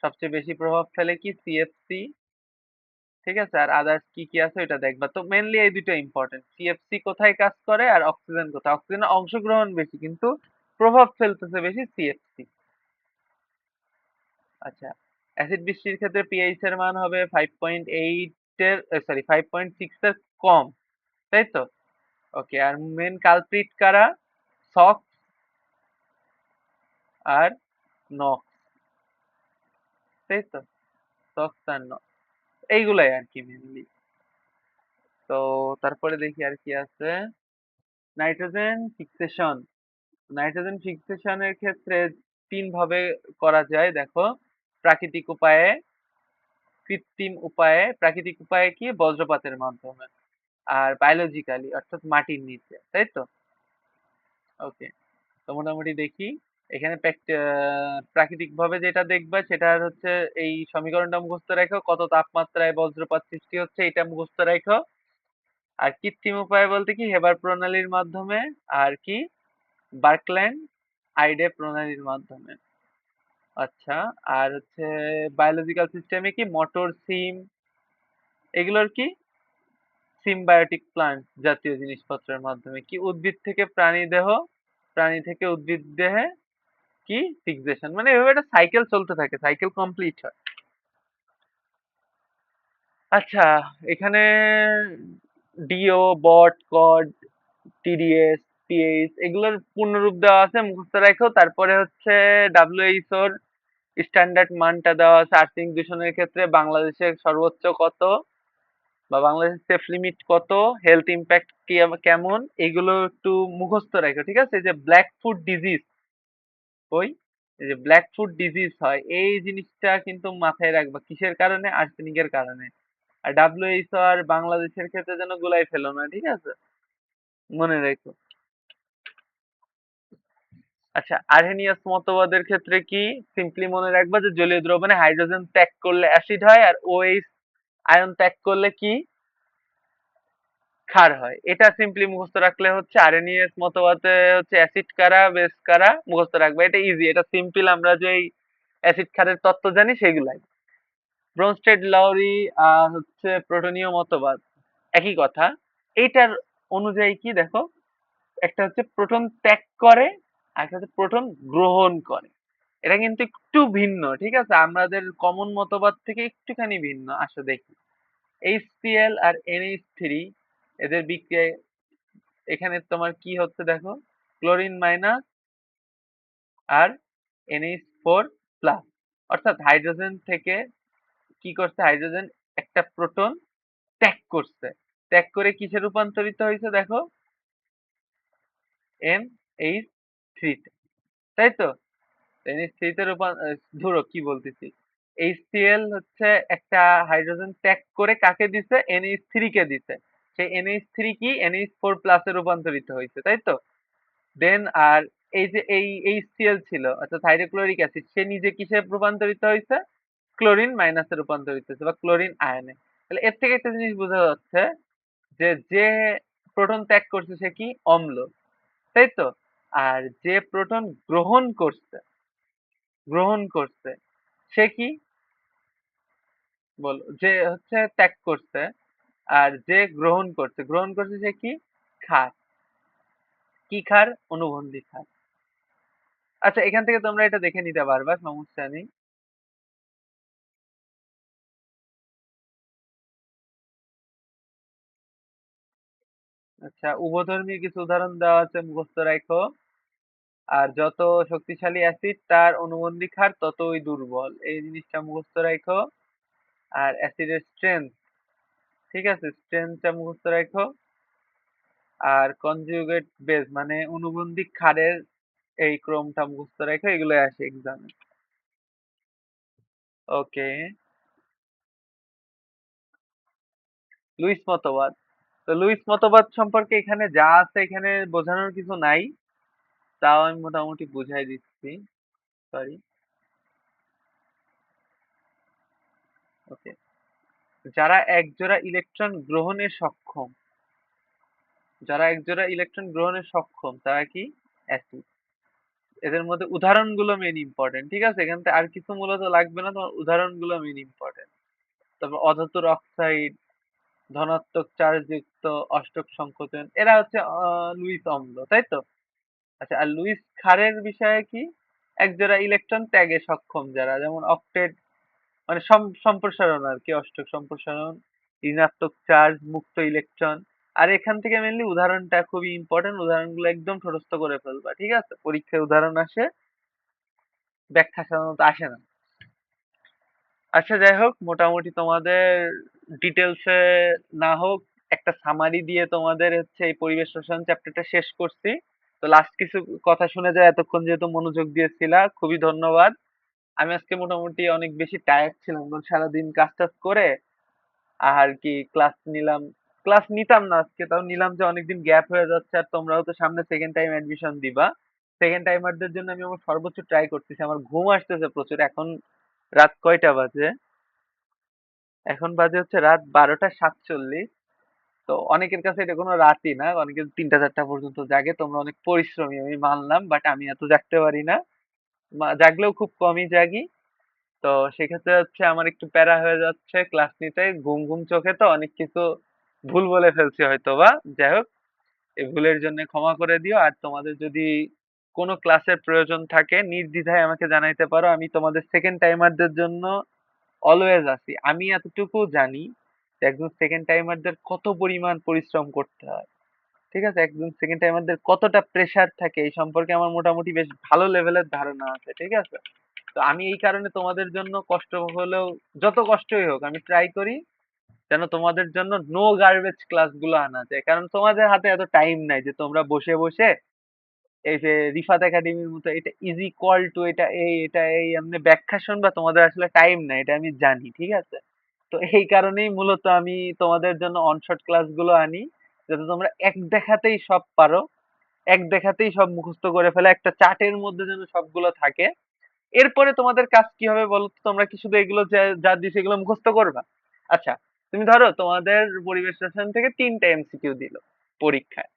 সবচেয়ে বেশি প্রভাব ফেলে কি সিএফসি। ঠিক আছে, আর আদার্স কি কি আছে এটা দেখবা। তো মেনলি এই দুটো ইম্পর্টেন্ট, সিএফসি কোথায় কাজ করে আর অক্সিজেন কোথায়। অক্সিজেনের অংশগ্রহণ বেশি কিন্তু প্রভাব ফেলতেছে বেশি সিএফসি। আচ্ছা, অ্যাসিড বৃষ্টির ক্ষেত্রে পিএইচ এর মান হবে 5.8 এর, সরি 5.6 এর কম, তাই তো? ওকে, আর মেন কালপ্রিট কারা? সক্স আর নক্স, তাই তো? সক্স আর নক্স, এইগুলাই আর কি মেনলি। তো তারপরে দেখি আর কি আছে। Nitrogen fixation. নাইট্রোজেন ফিক্সেশনের ক্ষেত্রে তিন ভাবে করা যায় দেখো। প্রাকৃতিক উপায়ে, কৃত্রিম উপায়ে। প্রাকৃতিক উপায়ে কি? বজ্রপাতের মাধ্যমে। আর বায়োলজিক্যালি অর্থাৎ মাটির নিচে, তাই তো? ওকে, তো মোটামুটি দেখি এখানে প্রাকৃতিক ভাবে যেটা দেখবা সেটা হচ্ছে এই সমীকরণটা মুখস্থ রাখো, কত তাপমাত্রায় বজ্রপাত সৃষ্টি হচ্ছে এটা মুখস্থ রাখো। আর কৃত্রিম উপায় বলতে কি? হেবার প্রণালীর মাধ্যমে। আর কি? বার্কল্যান্ড আইডে প্রণালীর মাধ্যমে। আচ্ছা, আর হচ্ছে বায়োলজিক্যাল সিস্টেমে কি? মটর সিম, এগুলোর কি? সিম্বায়োটিক প্লান্ট জাতীয় জিনিসপত্রের মাধ্যমে। কি? উদ্ভিদ থেকে প্রাণী দেহ, প্রাণী থেকে উদ্ভিদ দেহে কি? ফিক্সেশন। মানে এভাবে একটা সাইকেল চলতে থাকে, সাইকেল কমপ্লিট হয়। আচ্ছা, এখানে ডিও, বট, কড, টিডিএস, পিএইচ এগুলোর পূর্ণরূপ দেওয়া আছে, মুখস্থ রাখো। তারপরে হচ্ছে ডাব্লিউএইচওর স্ট্যান্ডার্ড মানটা দেওয়া আছে আর্সেনিক দূষণের ক্ষেত্রে বাংলাদেশের সর্বোচ্চ কত, বা বাংলাদেশের সেফ লিমিট কত, হেলথ ইম্প্যাক্ট কি কেমন, এগুলো একটু মুখস্থ রাখো, ঠিক আছে? এই যে ব্ল্যাক ফুড ডিজিজ, ওই এই যে ব্ল্যাক ফুড ডিজিজ হয়, এই জিনিসটা কিন্তু মাথায় রাখবা। কিসের কারণে? আর্সেনিকের কারণে। আর ডাব্লিউএইচও আর বাংলাদেশের ক্ষেত্রে যেন গুলাই ফেলো না, ঠিক আছে? মনে রেখো। আচ্ছা, আরহেনিয়াস মতবাদের ক্ষেত্রে কি? সিম্পলি মনে রাখবা যে জলীয় দ্রবণে হাইড্রোজেন ত্যাগ করলে অ্যাসিড হয়, আর ওএইচ আয়ন ত্যাগ করলে কি? ক্ষার হয়। এটা সিম্পলি মুখস্থ রাখলে হচ্ছে আরএনএস মতবাদে হচ্ছে অ্যাসিড কারা, বেস কারা, মুখস্থ রাখবা। এটা ইজি, এটা সিম্পল। আমরা যে অ্যাসিড ক্ষারের তত্ত্ব জানি সেগুলাই। ব্রনস্টেড লাউরি হচ্ছে প্রোটনীয় মতবাদ, একই কথা। এইটার অনুযায়ী কি দেখো, একটা হচ্ছে প্রোটন ত্যাগ করে, আর একটা হচ্ছে প্রোটন গ্রহণ করে। এটা কিন্তু একটু ভিন্ন, ঠিক আছে? আমাদের কমন মতবাদ থেকে একটুখানি ভিন্ন। আসো দেখি। HCl আর NH3 এদের বিক্রিয়ায় এখানে তোমার কি হচ্ছে দেখো, ক্লোরিন মাইনাস আর NH4 প্লাস। অর্থাৎ হাইড্রোজেন থেকে কি করছে? হাইড্রোজেন একটা প্রোটন ত্যাগ করছে। ত্যাগ করে কিসে রূপান্তরিত হয়েছে দেখো? NH3 তে, তাই তো? NH3 তে ধরো কি বলতেছি, HCl হচ্ছে একটা হাইড্রোজেন ত্যাগ করে কাকে দিছে? NH3 কে দিছে। সেই NH3 কি? NH4 প্লাসে রূপান্তরিত হয়েছে, তাই তো? দেন আর এই যে এই HCl ছিল অর্থাৎ হাইড্রোক্লোরিক অ্যাসিড, সে নিজে কিসে রূপান্তরিত হয়েছে? ক্লোরিন মাইনাসে রূপান্তরিত হয়েছে, বা ক্লোরিন আয়নে। তাহলে এর থেকে একটা জিনিস বোঝা যাচ্ছে যে যে প্রোটন ত্যাগ করছে সে কি? অম্ল, তাই তো? আর যে প্রোটন গ্রহণ করছে সে কি? বলো, যে হচ্ছে ত্যাগ করছে আর যে গ্রহণ করছে সে কি? ক্ষার। কি ক্ষার? অনুবন্ধী ক্ষার। আচ্ছা, এখান থেকে তোমরা এটা দেখে নিতে পারবা, সমস্যা নেই। আচ্ছা, উভধর্মী কিছু উদাহরণ দেওয়া আছে, মুখস্থ রাখো। আর যত শক্তিশালী অ্যাসিড তার অনুবন্ধী ক্ষার ততই দুর্বল, এই জিনিসটা মুখস্থ রাখো। আর অ্যাসিডের স্ট্রেংথ, ঠিক আছে, স্ট্রেংথটা মুখস্থ রাখো। আর কনজুগেট বেস মানে অনুবন্ধী ক্ষারের এই ক্রমটা মুখস্থ রাখো, এগুলো আসে এক্সামে। ওকে। লুইস মতবাদ। তো লুইস মতবাদ সম্পর্কে এখানে যা আছে এখানে বোঝানোর কিছু নাই, তাও আমি মোটামুটি বুঝাই দিচ্ছি। সরি। ওকে। যারা একজোড়া ইলেকট্রন গ্রহণে সক্ষম, যারা একজোড়া ইলেকট্রন গ্রহণে সক্ষম তারা কি? অ্যাসিড। এদের মধ্যে উদাহরণগুলো মেইন ইম্পর্টেন্ট, ঠিক আছে? এখান থেকে আর কিছু মূলত লাগবে না, তোমার উদাহরণগুলো মেইন ইম্পর্টেন্ট। তারপর অধাতুর অক্সাইড, ধনাত্মক চার্জ যুক্ত অষ্টক সংকোচন, এরা হচ্ছে লুইস অম্ল, তাই তো? আচ্ছা, আর লুইস ক্ষারের বিষয়ে কি? একজোড়া ইলেকট্রন ত্যাগে সক্ষম যারা, যেমন অক্টেট, মানে সম্প্রসারণ আর কি, অষ্টক সম্প্রসারণ, ঋণাত্মক চার্জ, মুক্ত ইলেকট্রন। আর এখান থেকে মেনলি উদাহরণটা খুবই ইম্পর্টেন্ট, উদাহরণগুলো একদম ঠোঁটস্থ করে ফেলবা, ঠিক আছে? পরীক্ষায় উদাহরণ আসে, ব্যাখ্যা সাধারণত আসে না। আচ্ছা, যাই হোক, মোটামুটি তোমাদের ডিটেলসে না হোক, একটা সামারি দিয়ে তোমাদের হচ্ছে এই পরিবেশ রসায়ন চ্যাপ্টারটা শেষ করছি। তো লাস্ট কিছু কথা শুনে যায়, এতক্ষণ যেহেতু মনোযোগ দিয়েছিলা, খুবই ধন্যবাদ। আমি আজকে মোটামুটি অনেক বেশি টায়ার্ড ছিলাম, কারণ সারাদিন কাজ টাজ করে আর কি ক্লাস নিলাম, ক্লাস নিতাম না আজকে, তাও নিলাম যে অনেকদিন গ্যাপ হয়ে যাচ্ছে, আর তোমরাও তো সামনে সেকেন্ড টাইম অ্যাডমিশন দিবা। সেকেন্ড টাইমারদের জন্য আমি আমার সর্বোচ্চ ট্রাই করতেছি। আমার ঘুম আসতেছে প্রচুর। এখন রাত কয়টা বাজে? এখন বাজে হচ্ছে রাত 12টা 47। তো অনেকের কাছে এটা কোনো রাতই না, অনেকে 3টা 4টা পর্যন্ত জাগে। তোমরা অনেক পরিশ্রমী, আমি মানলাম, বাট আমি এত জাগতে পারি না। জাগলেও খুব কমই জাগি। তো সেক্ষেত্রে হচ্ছে আমার একটু প্যারা হয়ে যাচ্ছে ক্লাস নিতে, ঘুম ঘুম চোখে, তো অনেক কিছু ভুল বলে ফেলছি হয়তোবা। যাই হোক, এই ভুলের জন্য ক্ষমা করে দিও। আর তোমাদের যদি কোনো ক্লাসের প্রয়োজন থাকে নির্দ্বিধায় আমাকে জানাইতে পারো। আমি তোমাদের সেকেন্ড টাইমারদের জন্য অলওয়েজ আছি। আমি এতটুকু জানি যে একজন সেকেন্ড টাইমারদের কত পরিমাণ পরিশ্রম করতে হয়, ঠিক আছে? একজন সেকেন্ড টাইমারদের কতটা প্রেসার থাকে এই সম্পর্কে আমার মোটামুটি বেশ ভালো লেভেলের ধারণা আছে, ঠিক আছে? তো আমি এই কারণে তোমাদের জন্য কষ্ট হলেও, যত কষ্টই হোক, আমি ট্রাই করি যেন তোমাদের জন্য নো গার্বেজ ক্লাস গুলো আনা যায়। কারণ তোমাদের হাতে এত টাইম নাই যে তোমরা বসে বসে এই যে রিফাত একাডেমির মতো এটা ইজ ইকুয়াল টু এটা এই এমনি ব্যাখ্যা শুনবা, তোমাদের আসলে টাইম নাই, এটা আমি জানি, ঠিক আছে? তো এই কারণেই মূলত আমি তোমাদের জন্য অনশট ক্লাস গুলো আনি, যাতে তোমরা এক দেখাতেই সব পারো, এক দেখাতেই সব মুখস্থ করে ফেলে, একটা চার্টের মধ্যে যেন সবগুলো থাকে। এরপরে তোমাদের কাজ কি হবে বলো তো? তোমরা কি শুধু এগুলো যা যা দিছে এগুলো মুখস্থ করবা? আচ্ছা, তুমি ধরো তোমাদের পরিবেশ রসায়ন থেকে 3টা এমসিকিউ দিল পরীক্ষায়,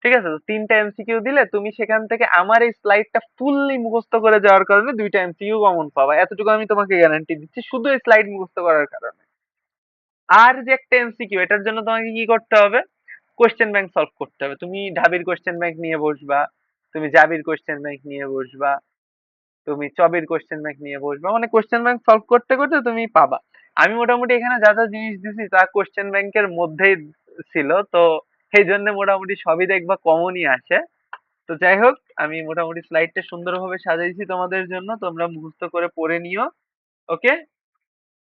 ঠিক আছে? তো 3টা এমসিকিউ দিলে তুমি সেখান থেকে আমার এই স্লাইডটা ফুললি মুখস্থ করে যাওয়ার কারণে 2টা এমসিকিউ কমন পাবা, এতটুকু আমি তোমাকে গ্যারান্টি দিচ্ছি, শুধু এই স্লাইড মুখস্থ করার কারণে। আর যে একটা এমসিকিউ, এটার জন্য তোমাকে কি করতে হবে? কোশ্চেন ব্যাংক সলভ করতে হবে। তুমি ঢাবির কোশ্চেন ব্যাংক নিয়ে বসবা, তুমি জাবির কোশ্চেন ব্যাংক নিয়ে বসবা, তুমি চবির কোশ্চেন ব্যাংক নিয়ে বসবা, মানে কোশ্চেন ব্যাংক সলভ করতে করতে তুমি পাবা। আমি মোটামুটি এখানে যা যা জিনিস দিছি তা কোশ্চেন ব্যাংকের মধ্যেই ছিল, তো সেই জন্য মোটামুটি সবই দেখবা কমনই আসে। তো যাই হোক, আমি মোটামুটি স্লাইডটা সুন্দরভাবে সাজাইছি তোমাদের জন্য, তোমরা মুখস্থ করে পড়ে নিও। ওকে?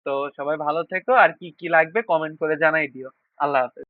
তো সবাই ভালো থেকো, আর কি কি লাগবে কমেন্ট করে জানাই দিও। আল্লাহ হাফেজ।